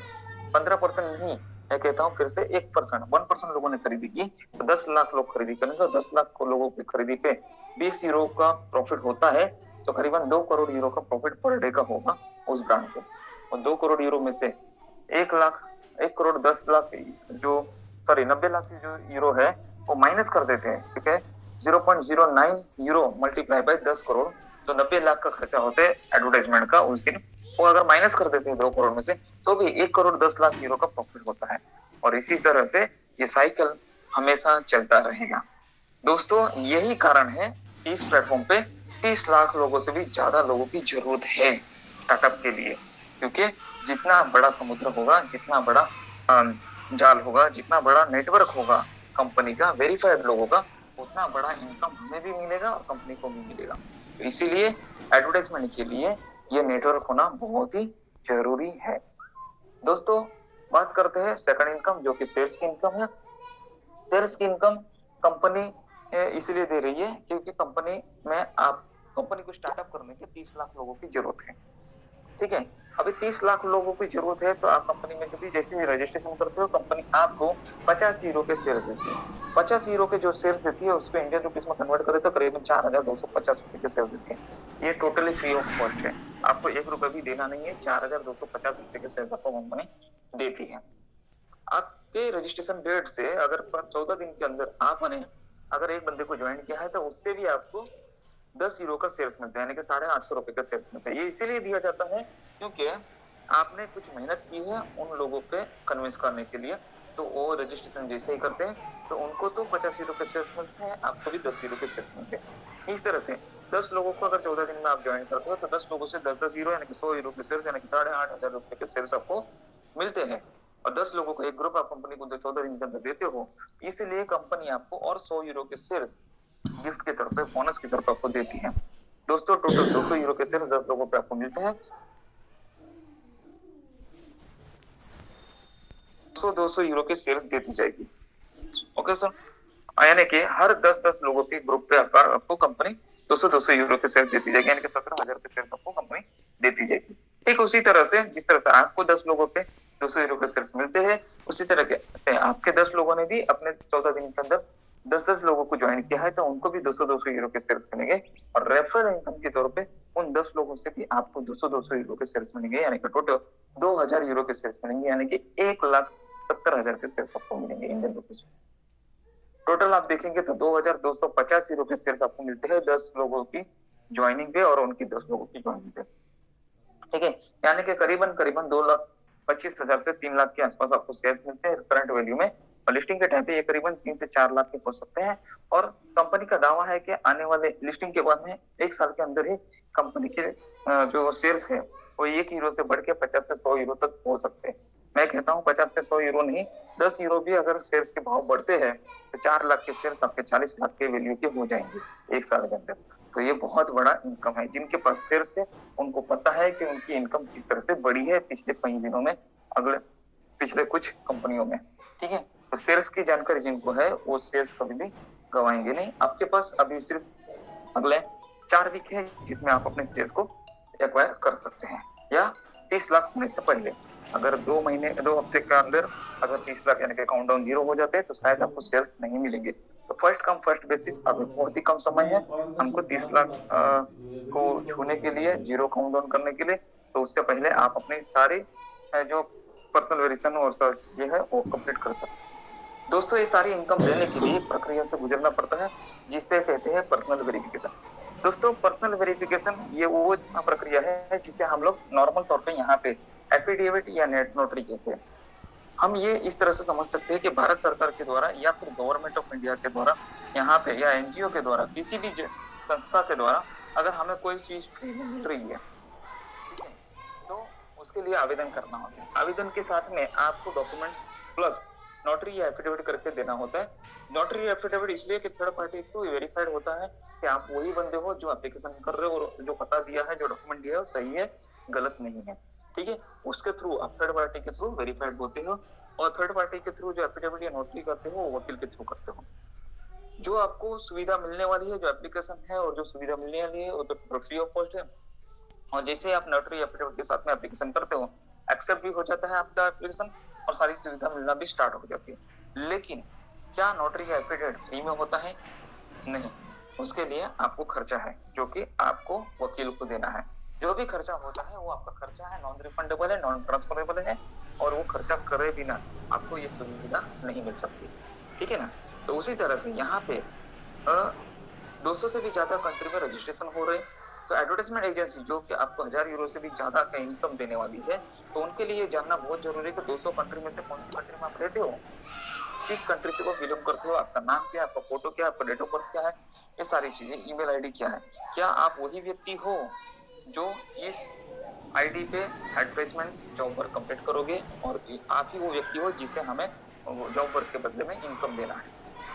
15% नहीं, मैं कहता हूँ फिर से 1% लोगों ने खरीदी की तो 10 लाख लोग खरीदी करेंगे, और 10 लाख लोगों की खरीदी पे 20 यूरो का प्रॉफिट होता है, तो करीबन 2 करोड़ यूरो का प्रॉफिट पर डे का होगा उस ब्रांड को। और 2 करोड़ यूरो में से 1 करोड़ 10 लाख जो 90 लाख की जो यूरो है वो माइनस कर देते हैं। ठीक है, 0.09 यूरो मल्टीप्लाई बाय 10 करोड़, तो 90 लाख का खर्चा होता है एडवर्टाइजमेंट का उस दिन, वो अगर माइनस कर देते हैं 2 करोड़ में से, तो भी 1 करोड़ 10 लाख यूरो का प्रॉफिट होता है। और इसी तरह से ये साइकिल हमेशा चलता रहेगा। दोस्तों, यही कारण है कि इस प्लेटफॉर्म पे 30 लाख लोगों से भी ज्यादा लोगों की जरूरत है स्टार्टअप के लिए, क्योंकि जितना बड़ा समुद्र होगा, जितना बड़ा जाल होगा, जितना बड़ा नेटवर्क होगा कंपनी का, वेरीफाइड लोगों का, उतना बड़ा इनकम हमें भी मिलेगा और कंपनी को भी मिलेगा। तो इसीलिए एडवर्टाइजमेंट के लिए ये नेटवर्क होना बहुत ही जरूरी है। दोस्तों, बात करते हैं सेकंड इनकम, जो कि सेल्स की इनकम है। सेल्स की इनकम कंपनी इसलिए दे रही है क्योंकि कंपनी को स्टार्टअप करने के 30 लाख लोगों की जरूरत है। ठीक है, अभी 30 लाख लोगों की जरूरत है, तो आप कंपनी में कभी जैसे रजिस्ट्रेशन करते हो, कंपनी आपको 50 यूरो के शेयर्स देती है। 50 यूरो के जो शेयर्स देती है उसको इंडियन रुपीस में कन्वर्ट करे तो करीबन 4250 रुपए के शेयर्स देती है। ये टोटली फ्री ऑफ कॉस्ट है, आपको 1 रुपए भी देना नहीं है। 4250 रुपए के शेयर्स आपको कंपनी देती है। आपके रजिस्ट्रेशन डेट से अगर 14 दिन के अंदर आपने अगर एक बंदे को ज्वाइन किया है तो उससे भी आपको 10 यूरो का शेयर्स मिलता है, यानी कि 850 रुपए का शेयर्स मिलता है। ये इसीलिए दिया जाता है क्योंकि आपने कुछ मेहनत की है उन लोगों पे कन्विंस करने के लिए, तो वो रजिस्ट्रेशन जैसे ही करते हैं तो उनको तो 50 यूरो के शेयर्स मिलते हैं, आपको भी 10 यूरो के शेयर्स मिलते हैं। इस तरह से 10 लोगों को अगर 14 दिन में आप ज्वाइन करते हो तो 10 लोगों से 10-10 यूरो यानी कि 100 यूरो के शेयर्स, यानी कि 8500 रुपए के शेयर्स आपको मिलते हैं और 10 लोगों को एक ग्रुप आप कंपनी को 14 दिन के अंदर देते हो, इसलिए कंपनी आपको और 100 यूरो के शेयर्स गिफ्ट के तौर पे, बोनस की तौर पे आपको देती है। दोस्तों टोटल 200 यूरो के शेयर्स 10 लोगों पे आपको मिलते हैं। 200 यूरो के शेयर्स देती जाएगी। ओके सर, यानी कि हर 10-10 लोगों के ग्रुप पे आपको कंपनी 200-200 यूरो के शेयर देती जाएगी, यानी कि 17,000 के शेयर आपको कंपनी देती जाएगी। ठीक उसी तरह से जिस तरह से आपको 10 लोगों पे 200 यूरो के शेयर मिलते हैं, उसी तरह से आपके 10 लोगों ने भी अपने 14 दिन के अंदर 10-10 लोगों को ज्वाइन किया है, तो उनको भी 200-200 यूरो के शेयर मिलेंगे और रेफरल इनकम के तौर पे उन 10 लोगों से भी आपको 200-200 यूरो के शेयर मिलेंगे, यानी कि टोटल 2,000 यूरो के शेयर मिलेंगे, यानी कि 1,70,000 के शेयर आपको मिलेंगे इंडियन रुपीज। टोटल आप देखेंगे तो 2,250 यूरो के शेयर आपको मिलते हैं 10 लोगों की ज्वाइनिंग पे और उनकी 10 लोगों की ज्वाइनिंग पे। ठीक है, यानी कि करीबन करीबन 2,25,000 से 3 लाख के आसपास आपको शेयर्स मिलते हैं करंट वैल्यू में, और लिस्टिंग के टाइम पे ये करीबन 3 से 4 लाख के हो सकते हैं। और कंपनी का दावा है कि आने वाले लिस्टिंग के बाद में 1 साल के अंदर ही कंपनी के जो शेयर्स है वो 1 यूरो से बढ़ के 50 से 100 यूरो तक हो सकते हैं। मैं कहता हूँ 50 से 100 यूरो नहीं, 10 यूरो भी अगर शेयर्स के भाव बढ़ते हैं तो 4 लाख के शेयर्स आपके 40 लाख के वैल्यू के हो जाएंगे 1 साल के अंदर। तो ये बहुत बड़ा इनकम है। जिनके पास शेयर्स है उनको पता है कि उनकी इनकम किस तरह से बढ़ी है पिछले कई दिनों में, पिछले कुछ कंपनियों में। ठीक है, तो शेयर्स की जानकारी जिनको है वो शेयर्स कभी भी गवाएंगे नहीं। आपके पास अभी सिर्फ अगले 4 वीक है जिसमें आप अपने शेयर्स को एक्वायर कर सकते हैं, या 30 लाख होने से पहले। अगर 2 हफ्ते के अंदर अगर 30 लाख यानी कि काउंटडाउन 0 हो जाते हैं तो शायद आपको शेयर्स नहीं मिलेंगे। तो फर्स्ट कम फर्स्ट बेसिस, अभी बहुत ही कम समय है हमको 30 लाख को छूने के लिए, 0 काउंटडाउन करने के लिए। तो उससे पहले आप अपने सारे जो पर्सनल वेरिएशन और सर्च ये है वो कंप्लीट कर सकते हैं। दोस्तों ये सारी इनकम लेने के लिए प्रक्रिया से गुजरना पड़ता है जिसे कहते हैं पर्सनल वेरिफिकेशन। दोस्तों पर्सनल वेरिफिकेशन ये वो प्रक्रिया है जिसे हम लोग नॉर्मल तौर पे यहाँ पे एफिडेविट या नेट नोटरी कहते हैं। हम ये इस तरह से समझ सकते हैं कि भारत सरकार के द्वारा या फिर गवर्नमेंट ऑफ इंडिया के द्वारा यहाँ पे, या एनजीओ के द्वारा, किसी भी संस्था के द्वारा अगर हमें कोई चीज फ्री में मिल रही है तो उसके लिए आवेदन करना होता है। आवेदन के साथ में आपको डॉक्यूमेंट्स प्लस नोटरी या एफिडेविट करके देना होता है। नोटरी एफिडेविट इसलिए कि थर्ड पार्टी थ्रू वेरीफाइड होता है कि आप वही बंदे हो जो एप्लीकेशन कर रहे हो और जो पता दिया है, जो डॉक्यूमेंट दिया है वो सही है, गलत नहीं है। ठीक है, उसके थ्रू आप थर्ड पार्टी के थ्रू वेरीफाइड होते हो, और थर्ड पार्टी के थ्रू जो एफिडेविट या नोटरी करते हो वो वकील के थ्रू करते हो। जो आपको सुविधा मिलने वाली है, जो एप्लीकेशन है और जो सुविधा मिलने वाली है वो तो फ्री ऑफ कॉस्ट है। और जैसे आप नोटरी एफिडेविट के साथ में एप्लीकेशन करते हो, एक्सेप्ट भी हो जाता है आपका एप्लीकेशन और सारी सुविधा मिलना भी स्टार्ट हो जाती है। लेकिन क्या नोटरी का एफिडेविट फ्री में होता है? नहीं, उसके लिए आपको खर्चा है जो कि आपको वकील को देना है। जो भी खर्चा होता है वो आपका खर्चा है, नॉन रिफंडेबल है, नॉन ट्रांसफरेबल है, और वो खर्चा करे बिना आपको ये सुविधा नहीं मिल सकती। ठीक है ना। तो उसी तरह से यहाँ पे 200 से भी ज्यादा कंट्री में रजिस्ट्रेशन हो रहे हैं। तो एडवर्टाइजमेंट एजेंसी जो कि आपको 1000 यूरो से भी ज्यादा का इनकम देने वाली है, तो उनके लिए जानना बहुत जरूरी है कि 200 कंट्री में से कौन सी कंट्री में आप रहते हो, किस कंट्री से वो बिलोंग करते हो, आपका नाम क्या है, आपका फोटो क्या है, आपका डेट ऑफ बर्थ क्या है, ये सारी चीजें, ईमेल आईडी क्या है, क्या आप वही व्यक्ति हो जो इस आईडी पे एडवर्टाइजमेंट जॉब वर्क कंप्लीट करोगे, और आप ही वो व्यक्ति हो जिसे हमें जॉब वर्क के बदले में इनकम देना है।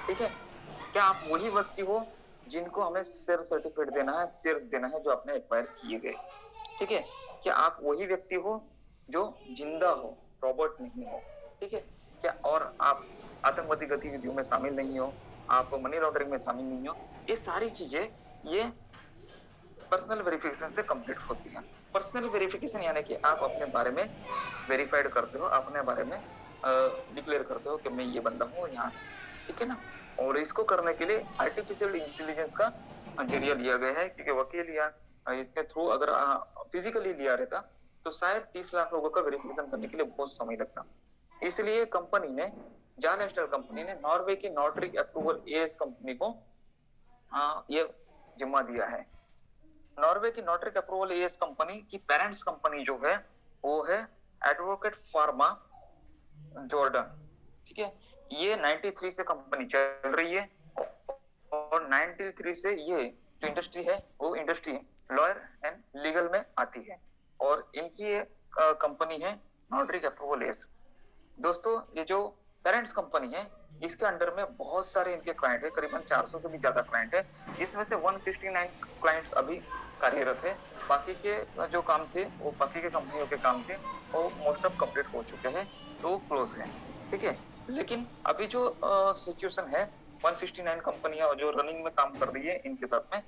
ठीक है, क्या आप वही व्यक्ति हो जिनको हमें शेयर सर्टिफिकेट देना है, शेयर्स देना है जो आपने एक्वायर किए गए। ठीक है, क्या आप वही व्यक्ति हो जो जिंदा हो, रॉबोट नहीं हो। ठीक है, क्या और आप आतंकवादी गतिविधियों में शामिल नहीं हो, आप मनी लॉन्ड्रिंग में शामिल नहीं हो। ये सारी चीजें ये पर्सनल वेरिफिकेशन से कंप्लीट होती है। पर्सनल वेरिफिकेशन यानी कि आप अपने बारे में वेरीफाइड करते हो, अपने बारे में डिक्लेयर करते हो कि मैं ये बंदा हूँ यहाँ से। ठीक है ना। और इसको करने के लिए आर्टिफिशियल इंटेलिजेंस का जरिया लिया गया है, क्योंकि वकील या इसके थ्रू अगर फिजिकली लिया रहता तो शायद 30 लाख लोगों का वेरिफिकेशन करने के लिए बहुत समय लगता। इसलिए कंपनी ने, जाल एस्टर कंपनी ने नॉर्वे की नोटरी अप्रूवल एएस कंपनी को ये जिम्मा दिया है। नॉर्वे की नोटरी अप्रूवल एएस कंपनी की पेरेंट्स कंपनी जो है वो है एडवोकेट फार्मा जॉर्डन। ठीक है, ये 93 से कंपनी चल रही है, और 93 से ये जो इंडस्ट्री है वो इंडस्ट्री लॉयर एंड लीगल में आती है, और इनकी ये कंपनी है नोटरी अप्रूवल एज। दोस्तों ये जो पेरेंट्स कंपनी है इसके अंडर में बहुत सारे इनके क्लाइंट है, करीबन 400 से भी ज्यादा क्लाइंट है। इसमें से 169 क्लाइंट्स अभी कार्यरत है। बाकी के जो काम थे वो बाकी के कंपनियों के काम थे वो मोस्ट ऑफ कंप्लीट हो चुके हैं, तो क्लोज है। ठीक है, लेकिन अभी जो सिचुएशन है 169 कंपनियां जो रनिंग में काम कर रही है इनके साथ में,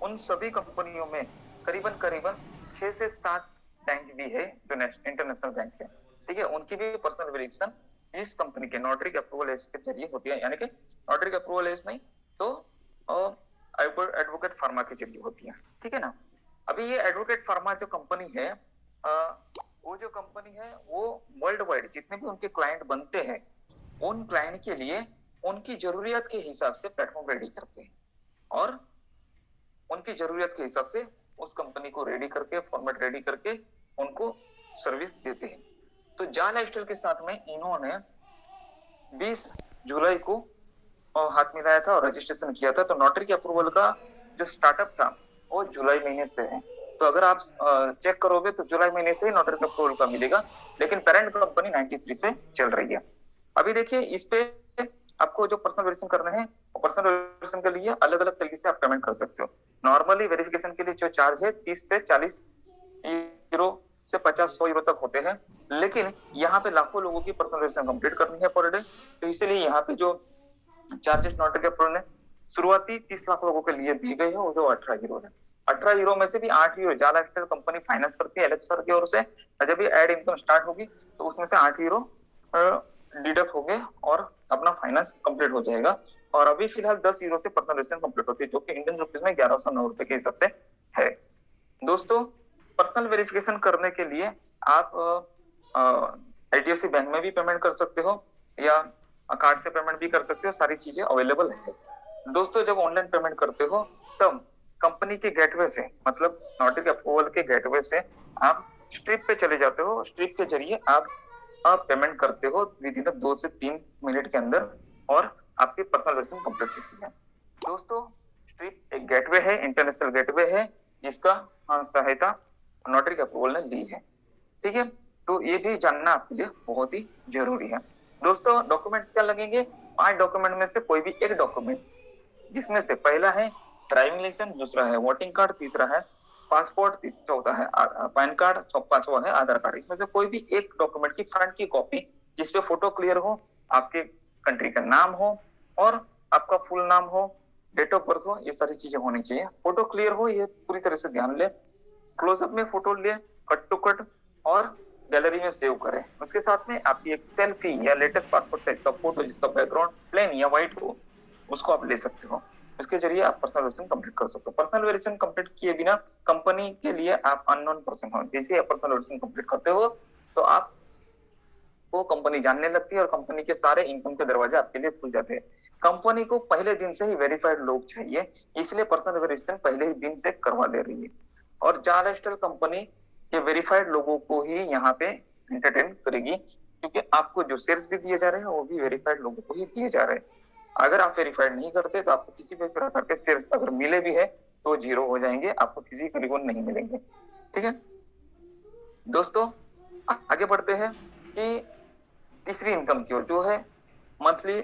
उन सभी कंपनियों में करीबन करीबन 6 से 7 बैंक भी है जो इंटरनेशनल बैंक है। ठीक है, उनकी भी पर्सनल वेरिफिकेशन इस कंपनी के नोटरी अप्रूवल एज के जरिए होती है, यानी कि नोटरी अप्रूवल एज नहीं तो एडवोकेट फार्मा के जरिए होती है। ठीक है ना। अभी ये एडवोकेट फार्मा जो कंपनी है वो जो कंपनी है वो वर्ल्ड वाइड जितने भी उनके क्लाइंट बनते हैं उन क्लाइंट के लिए उनकी जरूरियत के हिसाब से प्लेटफॉर्म रेडी करते हैं और उनकी जरूरत के हिसाब से उस कंपनी को रेडी करके फॉर्मेट रेडी करके उनको सर्विस देते हैं। तो जा लाइफस्टाइल के साथ में इन्होंने 20 जुलाई को हाथ मिलाया था और रजिस्ट्रेशन किया था। तो नोटरी के अप्रूवल का जो स्टार्टअप था वो जुलाई महीने से है। तो अगर आप चेक करोगे तो जुलाई महीने से ही नोटरी के अप्रूवल का मिलेगा, लेकिन पेरेंट कंपनी 93 से चल रही है। अभी देखिए इस पे आपको जो पर्सनल वेरिफिकेशन करना है पर्सनल वेरिफिकेशन के लिए अलग अलग तरीके से आप पेमेंट कर सकते हो। नॉर्मली वेरिफिकेशन के लिए जो चार्ज है 30 से 40 यूरो से 50-100 यूरो तक होते हैं, लेकिन यहाँ पे लाखों लोगों की पर्सनल वेरिफिकेशन कंप्लीट करनी है पर डे। तो इसलिए यहाँ पे जो चार्जेस नोटरी के अप्रूवल ने शुरुआती 30 लाख लोगों के लिए दी गई है वो जो 18 यूरो है। 18 यूरो में से भी 8 यूरो जाला कंपनी फाइनेंस करती है एलेक्सर की ओर से। जब ये एड इनकम स्टार्ट होगी तो उसमें से 8 यूरो डिडक्ट हो गए और अपना फाइनेंस कंप्लीट हो जाएगा। और अभी फिलहाल 10 यूरो से पर्सनल वेरिफिकेशन कंप्लीट होती है जो कि इंडियन रुपीज में 1109 रुपए के हिसाब से है। दोस्तों पर्सनल वेरिफिकेशन करने के लिए आप IDFC बैंक में भी पेमेंट कर सकते हो या कार्ड से पेमेंट भी कर सकते हो, सारी चीजें अवेलेबल है। दोस्तों जब ऑनलाइन पेमेंट करते हो तब कंपनी के गेटवे से मतलब नोटरी अप्रूवल के गेटवे से आप स्ट्रिप पे चले जाते हो। स्ट्रिप के जरिए आप पेमेंट करते हो विद इन 2 से 3 मिनट के अंदर और आपकी पर्सनल वेरिफिकेशन कंप्लीट होती है। दोस्तों स्ट्रिप एक गेटवे है, इंटरनेशनल गेटवे है जिसका सहायता नोटरी अप्रूवल ने ली है। ठीक है, तो ये भी जानना आपके लिए बहुत ही जरूरी है। दोस्तों डॉक्यूमेंट्स क्या लगेंगे? 5 डॉक्यूमेंट में से कोई भी एक डॉक्यूमेंट, जिसमें से पहला है ड्राइविंग लाइसेंस, दूसरा है वोटिंग कार्ड, तीसरा है पासपोर्ट, चौथा है पैन कार्ड, पांचवा है आधार कार्ड। इसमें से कोई भी एक डॉक्यूमेंट की फ्रंट की कॉपी जिसपे फोटो क्लियर हो, आपके कंट्री का नाम हो और आपका फुल नाम हो, डेट ऑफ बर्थ हो, ये सारी चीजें होनी चाहिए। फोटो क्लियर हो ये पूरी तरह से ध्यान ले, क्लोजअप में फोटो ले, कट टू कट और गैलरी में सेव करें। उसके साथ में आपकी एक सेल्फी या लेटेस्ट पासपोर्ट साइज का फोटो जिसका बैकग्राउंड प्लेन या व्हाइट हो उसको आप ले सकते हो। उसके जरिए आप पर्सनल वेरिफिकेशन कंप्लीट कर सकते हो। पर्सनल वेरिफिकेशन कंप्लीट किए बिना कंपनी के लिए आप अननोन पर्सन हो, जैसे आप पर्सनल वेरिफिकेशन कंप्लीट करते हो तो आप वो कंपनी जानने लगती है और कंपनी के सारे इनकम के दरवाजे आपके लिए खुल जाते हैं। कंपनी को पहले दिन से ही वेरीफाइड लोग चाहिए, इसलिए पर्सनल वेरिफिकेशन पहले ही दिन से करवा ले रही है और जालास्टल कंपनी के वेरीफाइड लोगों को ही यहाँ पे एंटरटेन करेगी, क्योंकि आपको जो शेयर्स भी दिए जा रहे हैं वो भी वेरीफाइड लोगों को ही दिए जा रहे हैं। अगर आप वेरीफाइड नहीं करते तो आपको किसी भी प्रकार के शेयर्स अगर मिले भी है तो जीरो हो जाएंगे, आपको फिजिकली वो नहीं मिलेंगे। ठीक है दोस्तों, आगे बढ़ते हैं कि तीसरी इनकम की ओर जो है monthly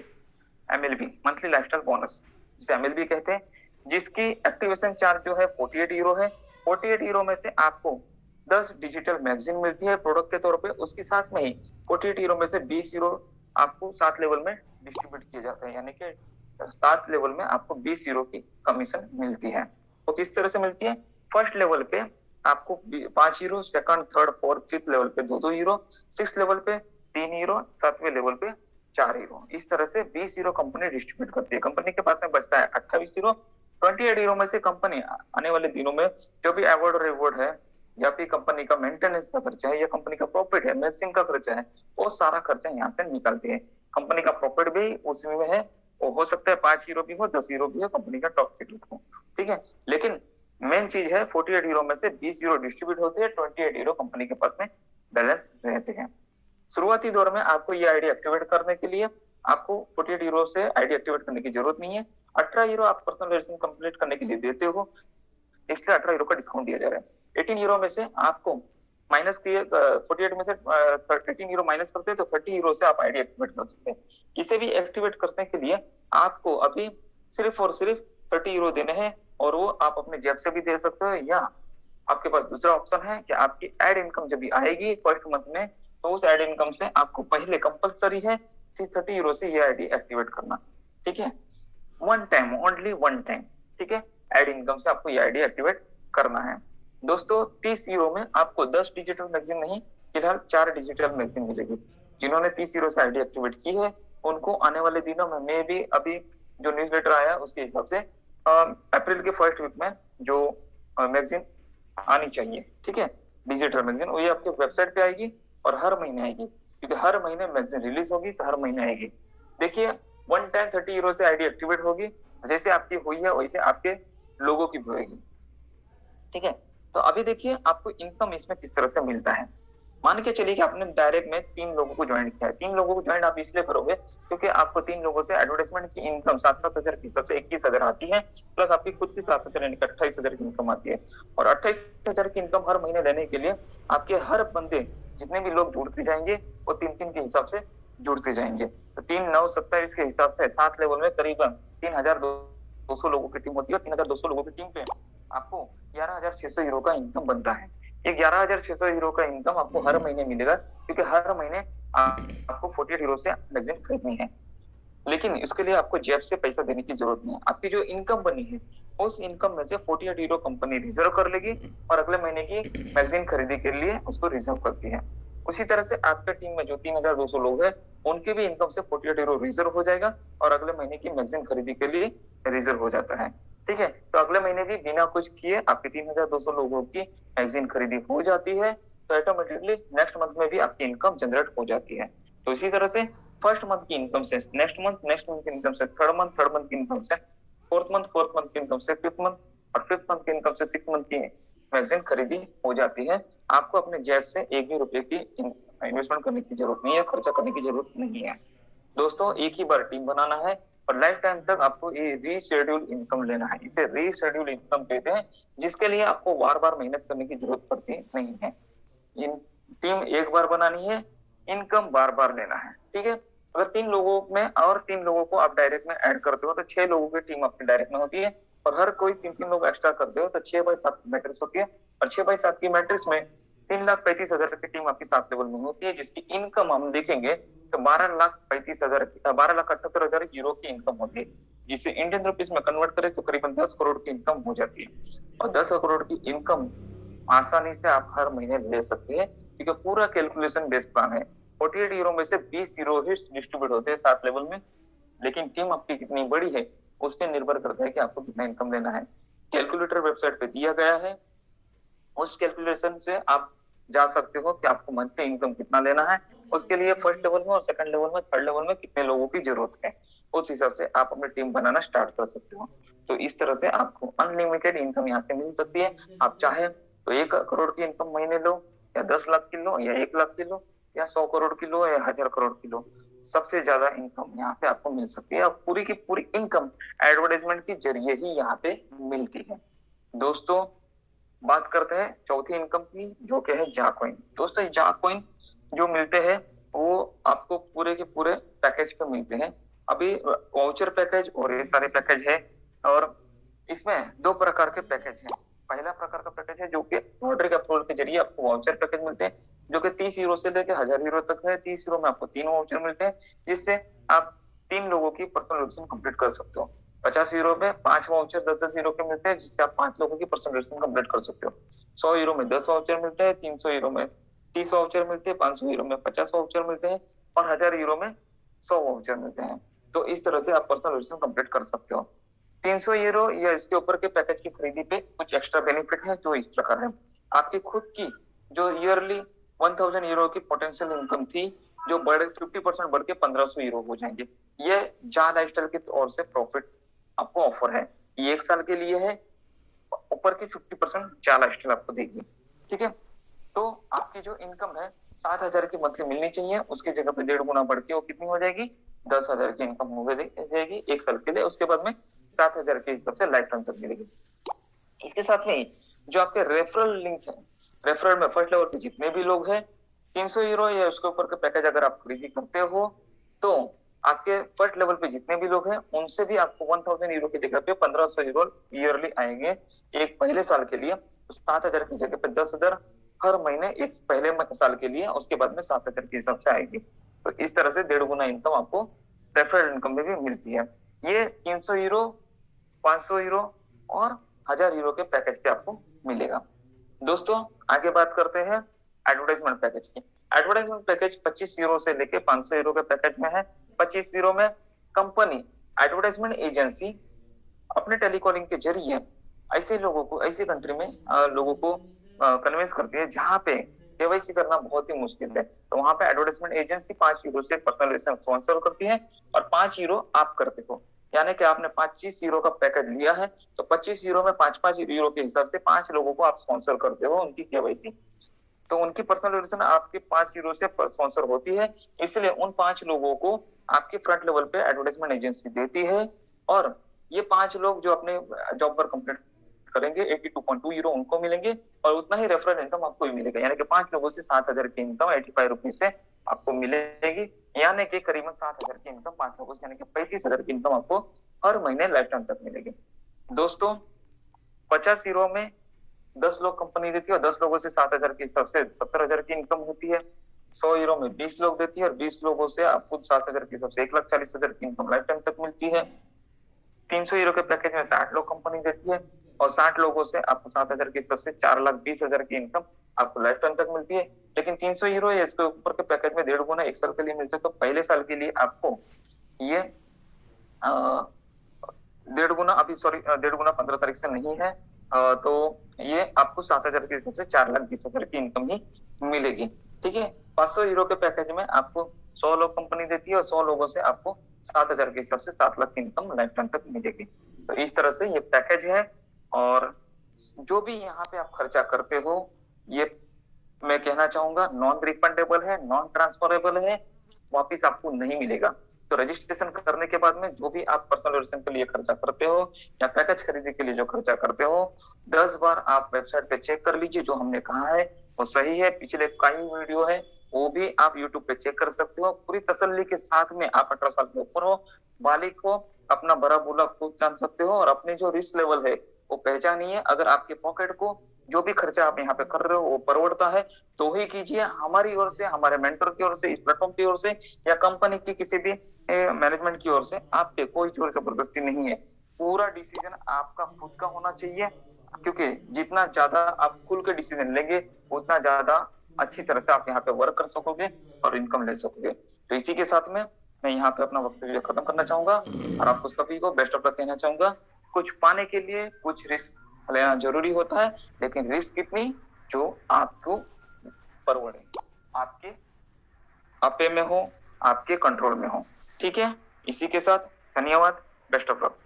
MLB, monthly lifestyle bonus, जिसे MLB कहते हैं, जिसकी एक्टिवेशन चार्ज जो है 48 यूरो है। 48 यूरो में से आपको 10 डिजिटल मैगजीन मिलती है प्रोडक्ट के तौर पे। उसके साथ में ही 48 यूरो में से 20 यूरो आपको 7 लेवल में डिस्ट्रीब्यूट किए जाते हैं, यानी कि 7 लेवल में आपको 20 यूरो की कमीशन मिलती है। तो किस तरह से मिलती है? फर्स्ट लेवल पे आपको 5 euro, second, third, fourth, fifth level पे 2-2 यूरो, 6 लेवल पे 3 यूरो, 7वें लेवल पे 4 यूरो। इस तरह से 20 यूरो कंपनी डिस्ट्रीब्यूट करती है। कंपनी के पास में बचता है 28 यूरो। 28 यूरो में से कंपनी आने वाले दिनों में जो भी अवार्ड और रिवॉर्ड है या फिर कंपनी का मेंटेनेंस का खर्चा है या कंपनी का प्रॉफिट है, मैगजीन का खर्चा है, वो सारा खर्चा यहाँ से निकालती है। कंपनी का प्रॉफिट भी उसमें है, वो हो सकता है 5 यूरो भी हो, 10 यूरो भी हो, कंपनी का टॉप सीक्रेट हो। ठीक है, लेकिन मेन चीज है 48 यूरो में से 20 यूरो डिस्ट्रीब्यूट होते हैं, 28 यूरो कंपनी के पास में बैलेंस रहते हैं। शुरुआती दौर में आपको ये आईडी एक्टिवेट करने के लिए आपको 48 यूरो से आईडी एक्टिवेट करने की जरूरत नहीं है। 18 यूरो आप पर्सनल वेरिफिकेशन कंप्लीट करने के लिए देते हो, इसलिए 18 यूरो का डिस्काउंट दिया जा रहा है। 18 यूरो में से आपको माइनस किए 48 में से 13 यूरो माइनस करते हैं तो 30 यूरो से आप आईडी एक्टिवेट कर सकते हैं। इसे भी एक्टिवेट करने के लिए आपको अभी सिर्फ और सिर्फ 30 यूरो देने हैं, और वो आप अपने जेब से भी दे सकते हो, या आपके पास दूसरा ऑप्शन है कि आपकी एड इनकम जब भी आएगी फर्स्ट मंथ में, तो उस एड इनकम से आपको पहले कंपलसरी है 30 यूरो से ये आईडी एक्टिवेट करना। ठीक है, one time, only one time. ठीक है, एड इनकम से आपको ये आईडी एक्टिवेट करना है। दोस्तों 30 यूरो में आपको 10 डिजिटल मैगजीन नहीं, फिलहाल 4 डिजिटल मैगजीन मिलेगी। जिन्होंने 30 यूरो से आईडी एक्टिवेट की है उनको आने वाले दिनों में मे भी, अभी जो न्यूज़लेटर आया उसके हिसाब से अप्रैल के फर्स्ट वीक में जो मैगजीन आनी चाहिए, ठीक है, डिजिटल मैगजीन, वो ये आपके वेबसाइट पे आएगी और हर महीने आएगी, क्योंकि हर महीने मैगजीन रिलीज होगी तो हर महीने आएगी। देखिए वन टाइम 30 यूरो से आईडी एक्टिवेट होगी, जैसे आपकी हुई है वैसे आपके लोगों की भी होगी। ठीक है, तो अभी देखिए आपको इनकम इसमें किस तरह से मिलता है। मान के चलिए कि आपने डायरेक्ट में 3 लोगों को ज्वाइन किया है। 3 लोगों को ज्वाइन आप इसलिए करोगे क्योंकि आपको 3 लोगों से एडवर्टाइजमेंट की इनकम 7-7 हजार की हिसाब से 21 हजार आती है, प्लस आपकी खुद की 7 हजार यानी 28 हजार की इनकम आती है। और 28 हजार की इनकम हर महीने लेने के लिए आपके हर बंदे, जितने भी लोग जुड़ते जाएंगे वो 3-3 के हिसाब से जुड़ते जाएंगे। तो 3, 9, 27 के हिसाब से 7 लेवल में करीबन 3200 लोगों की टीम होती है, और 3200 लोगों की टीम पे आपको 11,600 यूरो का इनकम बनता है। ये 11,600 यूरो का इनकम आपको हर महीने मिलेगा, क्योंकि हर महीने आपको 48 यूरो से मैगजीन खरीदनी है। लेकिन इसके लिए आपको जेब से पैसा देने की जरूरत नहीं है। आपकी जो इनकम बनी है उस इनकम में से 48 यूरो कंपनी रिजर्व कर लेगी और अगले महीने की मैगजीन खरीदी के लिए उसको रिजर्व करती है। उसी तरह से आपके टीम में जो 3,200 लोग हैं उनके भी इनकम से 48 यूरो रिजर्व हो जाएगा और अगले महीने की मैगजीन खरीदी के लिए रिजर्व हो जाता है। ठीक है, तो अगले महीने भी बिना कुछ किए आपके 3,200 लोगों की मैगजीन खरीदी हो जाती है, तो ऑटोमेटिकली नेक्स्ट मंथ में भी आपकी इनकम जनरेट हो जाती है। तो इसी तरह से फर्स्ट मंथ की इनकम से नेक्स्ट मंथ की इनकम से थर्ड मंथ की इनकम से फोर्थ मंथ की इनकम से फिफ्थ मंथ, और फिफ्थ मंथ की इनकम से सिक्स मंथ की मैगजीन खरीदी हो जाती है। आपको अपने जेब से एक भी रुपए की इन्वेस्टमेंट करने की जरूरत नहीं है, खर्चा करने की जरूरत नहीं है। दोस्तों एक ही बार टीम बनाना है और लाइफ टाइम तक आपको ये रीशेड्यूल इनकम लेना है। इसे रीशेड्यूल इनकम कहते हैं, जिसके लिए आपको बार बार मेहनत करने की जरूरत पड़ती नहीं है। इन टीम एक बार बनानी है, इनकम बार बार लेना है। ठीक है, अगर 3 लोगों में और 3 लोगों को आप डायरेक्ट में ऐड करते हो तो 6 लोगों की टीम आपकी डायरेक्ट में होती है, और हर कोई 3-3 लोग एक्स्ट्रा करते हो तो 6/7 की मैट्रिक्स होती है, और 6/7 की मैट्रिक्स में 3,35,000 की टीम आपकी 7 लेवल में होती है, जिसकी इनकम हम देखेंगे तो 12,78,000 यूरो की इनकम होती है, जिसे इंडियन रुपीस में कन्वर्ट करें तो करीबन 10 करोड़ की इनकम हो जाती है। और 10 करोड़ की इनकम आसानी से आप हर महीने ले सकते हैं, क्योंकि पूरा कैलकुलेशन बेस्ड प्लान है। 48 यूरो में से 20 यूरो ही डिस्ट्रीब्यूट होते हैं 7 लेवल में, लेकिन टीम आपकी कितनी बड़ी है उस पर निर्भर करता है कि आपको कितना इनकम लेना है। कैलकुलेटर वेबसाइट पे दिया गया है, उस कैलकुलेशन से आप जा सकते हो कि आपको मंथली इनकम कितना लेना है, उसके लिए फर्स्ट लेवल में और सेकंड लेवल में, थर्ड लेवल में कितने लोगों की जरूरत है, उस हिसाब से आप अपनी टीम बनाना स्टार्ट कर सकते हो। तो इस तरह से आपको अनलिमिटेड इनकम यहाँ से मिल सकती है। आप चाहे तो 1 करोड़ की इनकम महीने लो, या 10 लाख की लो, या 1 लाख की लो, या 100 करोड़ की लो, या 1000 करोड़ की लो, सबसे ज्यादा इनकम यहाँ पे आपको मिल सकती है। और पूरी की पूरी इनकम एडवर्टाइजमेंट के जरिए ही यहाँ पे मिलती है। दोस्तों बात करते हैं चौथी इनकम की, जो कि है जा कॉइन। दोस्तों जा कॉइन जो मिलते हैं वो आपको पूरे के पूरे पैकेज पे मिलते हैं। अभी वाउचर पैकेज और ये सारे पैकेज है, और इसमें 2 प्रकार के पैकेज हैं। पहला प्रकार का पैकेज है जो कि ऑर्डर के अप्रूवल के जरिए आपको वाउचर पैकेज मिलते हैं, जो कि 30 यूरो से लेकर 1000 यूरो तक है। 30 यूरो में आपको 3 वाउचर मिलते हैं, जिससे आप 3 लोगों की पर्सनल लोकेशन कंप्लीट कर सकते हो। 50 यूरो में 5 वाउचर 10-10 यूरो के मिलते हैं, जिससे आप 5 लोगों की पर्सनल लोकेशन कंप्लीट कर सकते हो। 100 यूरो में 10 वाउचर मिलते हैं, 300 यूरो में 30 वाउचर मिलते हैं, 500 यूरो में 50 वाउचर मिलते हैं, और 1000 यूरो में 100 वाउचर मिलते हैं। तो इस तरह से आप पर्सनल लोकेशन कंप्लीट कर सकते हो। 300 यूरो या इसके ऊपर के पैकेज की खरीदी पे कुछ एक्स्ट्रा बेनिफिट है, जो इस प्रकार है। आपकी खुद की जो ईयरली 1000 यूरो की पोटेंशियल इनकम थी, जो 50% बढ़ के 1500 यूरो हो जाएंगे। ये जा लाइफस्टाइल की ओर से प्रॉफिट आपको ऑफर है, ये 1 साल के लिए है। ऊपर की 50% जा लाइफस्टाइल आपको देगी। ठीक है, तो आपकी जो इनकम है 7,000 की मंथली मिलनी चाहिए, उसकी जगह पे 1.5 गुना बढ़ के वो कितनी हो जाएगी, 10,000 की इनकम हो जाएगी 1 साल के लिए। उसके बाद में 7,000 के हिसाब से लाइफ टाइम तक मिलेगी। इसके साथ में जो आपके रेफरल लिंक है, रेफरल में फर्स्ट लेवल पे जितने भी लोग हैं 300 यूरो या उसके ऊपर का पैकेज अगर आप खरीदी करते हो तो आपके फर्स्ट लेवल पे जितने भी लोग हैं उनसे भी आपको 1000 यूरो की जगह पे 1500 यूरो ईयरली आएंगे एक पहले साल के लिए। तो 7000 की जगह पे 10,000 हर महीने एक पहले साल के लिए, उसके बाद में 7000 के हिसाब से आएगी। तो इस तरह से 1.5 गुना इनकम आपको रेफरल इनकम में भी मिलती है। ये 300 यूरो, 500 यूरो और 1000 यूरो के पैकेज पे आपको मिलेगा। दोस्तों आगे बात करते हैं एडवर्टाइजमेंट पैकेज की। एडवर्टाइजमेंट पैकेज 25 यूरो से लेके 500 यूरो के पैकेज में है। 25 यूरो में कंपनी एडवर्टाइजमेंट एजेंसी अपने टेलीकॉलिंग के जरिए ऐसे लोगों को, ऐसी कंट्री में लोगों को कन्विंस करती है जहां पे केवाईसी करना बहुत ही मुश्किल है। तो वहां पे एडवर्टाइजमेंट एजेंसी 5 यूरो से पर्सनल स्पॉन्सर करती है और 5 यूरो आप करते हो। यानी कि आपने 25 यूरो का पैकेज लिया है तो 25 यूरो में 5-5 यूरो के हिसाब से 5 लोगों को आप स्पॉन्सर करते हो उनकी केवाईसी। तो उनकी पर्सनल रिलेशन आपके 5 यूरो से स्पॉन्सर होती है, इसलिए उन 5 लोगों को आपके फ्रंट लेवल पे एडवर्टाइजमेंट एजेंसी देती है और ये 5 लोग जो अपने जॉब पर कंप्लीट करेंगे 82.2 यूरो उनको मिलेंगे और उतना ही रेफरल इनकम आपको भी मिलेगा। यानी कि 5 लोगों से 7000 की इनकम 85 रुपीज से आपको मिलेगी। यानी कि करीबन 7000 की इनकम 5 लोगों से, यानी कि 35,000 की इनकम आपको हर महीने लाइफ टाइम तक मिलेगी। दोस्तों 50 यूरो में 10 लोग कंपनी देती है और 10 लोगों से 7000 की हिसाब से 70,000 की इनकम होती है। 100 यूरो में 20 लोग देती है और 20 लोगों से आपको 7000 की हिसाब से 1,40,000 की इनकम लाइफ टाइम तक मिलती है। 300 यूरो के पैकेज में 60 लोग कंपनी देती है और 60 लोगों से आपको 7000 के हिसाब से 4,20,000 की इनकम आपको लाइफ टाइम तक मिलती है। लेकिन 300 यूरो या इसके ऊपर के पैकेज में 1.5 गुना एक साल के लिए मिलते हैं। तो पहले साल के लिए आपको ये 1.5 गुना, अभी सॉरी 1.5 गुना 15 तारीख से नहीं है, तो ये आपको 7000 के हिसाब से 4,20,000 की इनकम ही मिलेगी। ठीक है। 500 यूरो के पैकेज में आपको 100 लोग कंपनी देती है और 100 लोगों से आपको 7000 के हिसाब से 7 लाख की इनकम लाइफ टाइम तक मिलेगी। तो इस तरह से ये पैकेज है और जो भी यहाँ पे आप खर्चा करते हो ये मैं कहना चाहूंगा नॉन रिफंडेबल है, नॉन ट्रांसफरेबल है, वापिस आपको नहीं मिलेगा। तो रजिस्ट्रेशन करने के बाद में जो भी आप पर्सनल रिलेशन के लिए खर्चा करते हो या पैकेज खरीदने के लिए जो खर्चा करते हो 10 बार आप वेबसाइट पे चेक कर लीजिए। जो हमने कहा है वो सही है। पिछले कई वीडियो है वो भी आप YouTube पे चेक कर सकते हो। पूरी तसल्ली के साथ में आप 18 साल के ऊपर हो, बालिग हो, अपना बड़ा बूला खुद जान सकते हो और अपने जो रिस्क लेवल है वो पहचानिए। अगर आपके पॉकेट को जो भी खर्चा आप यहाँ पे कर रहे हो वो परवड़ता है तो ही कीजिए। हमारी ओर से, हमारे मेंटर की ओर से, इस प्लेटफॉर्म की ओर से या कंपनी की किसी भी मैनेजमेंट की ओर से आप पे कोई जोर जबरदस्ती नहीं है। पूरा डिसीजन आपका खुद का होना चाहिए, क्योंकि जितना ज्यादा आप खुल के डिसीजन लेंगे उतना ज्यादा अच्छी तरह से आप यहाँ पे वर्क कर सकोगे और इनकम ले सकोगे। तो इसी के साथ में मैं यहाँ पे अपना वक्तव्य खत्म करना चाहूंगा और आपको सभी को बेस्ट ऑफ लक कहना चाहूंगा। कुछ पाने के लिए कुछ रिस्क लेना जरूरी होता है, लेकिन रिस्क कितनी जो आपको परवड़े, आपके आपे में हो, आपके कंट्रोल में हो। ठीक है। इसी के साथ धन्यवाद, बेस्ट ऑफ लक।